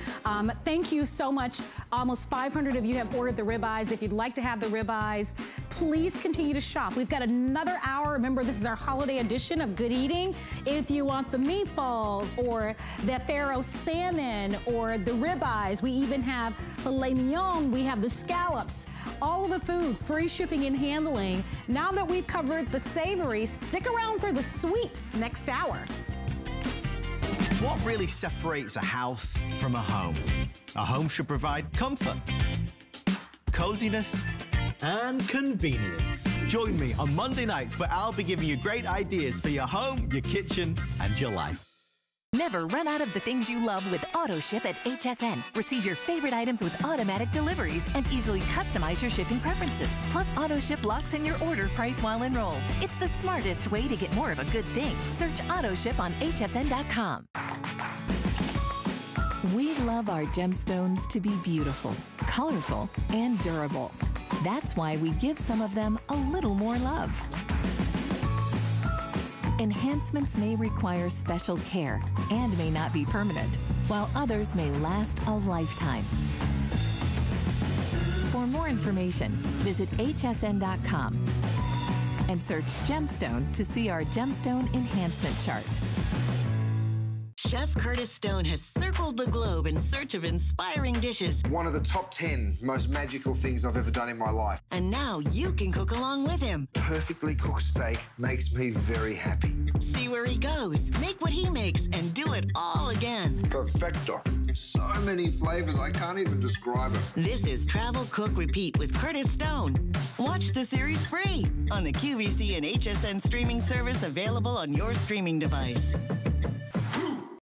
Thank you so much. Almost 500 of you have ordered the ribeyes. If you'd like to have the ribeyes, please continue to shop. We've got another hour. Remember, this is our holiday edition of Good Eating. If you want the meatballs or the Pharaoh salmon or the ribeyes, we even have filet mignon, we have the scallops, all of the food, free shipping and handling. Now that we've covered the savory, stick around for the sweets next hour. What really separates a house from a home? A home should provide comfort, coziness, and convenience. Join me on Monday nights where I'll be giving you great ideas for your home, your kitchen, and your life. Never run out of the things you love with AutoShip at HSN. Receive your favorite items with automatic deliveries and easily customize your shipping preferences. Plus, AutoShip locks in your order price while enrolled. It's the smartest way to get more of a good thing. Search AutoShip on hsn.com. We love our gemstones to be beautiful, colorful, and durable. That's why we give some of them a little more love. Enhancements may require special care and may not be permanent, while others may last a lifetime. For more information, visit hsn.com. and search Gemstone to see our Gemstone Enhancement Chart. Chef Curtis Stone has circled the globe in search of inspiring dishes. One of the top 10 most magical things I've ever done in my life. And now you can cook along with him. Perfectly cooked steak makes me very happy. See where he goes, make what he makes, and do it all again. Perfecto. So many flavors, I can't even describe it. This is Travel, Cook, Repeat with Curtis Stone. Watch the series free on the QVC and HSN streaming service available on your streaming device.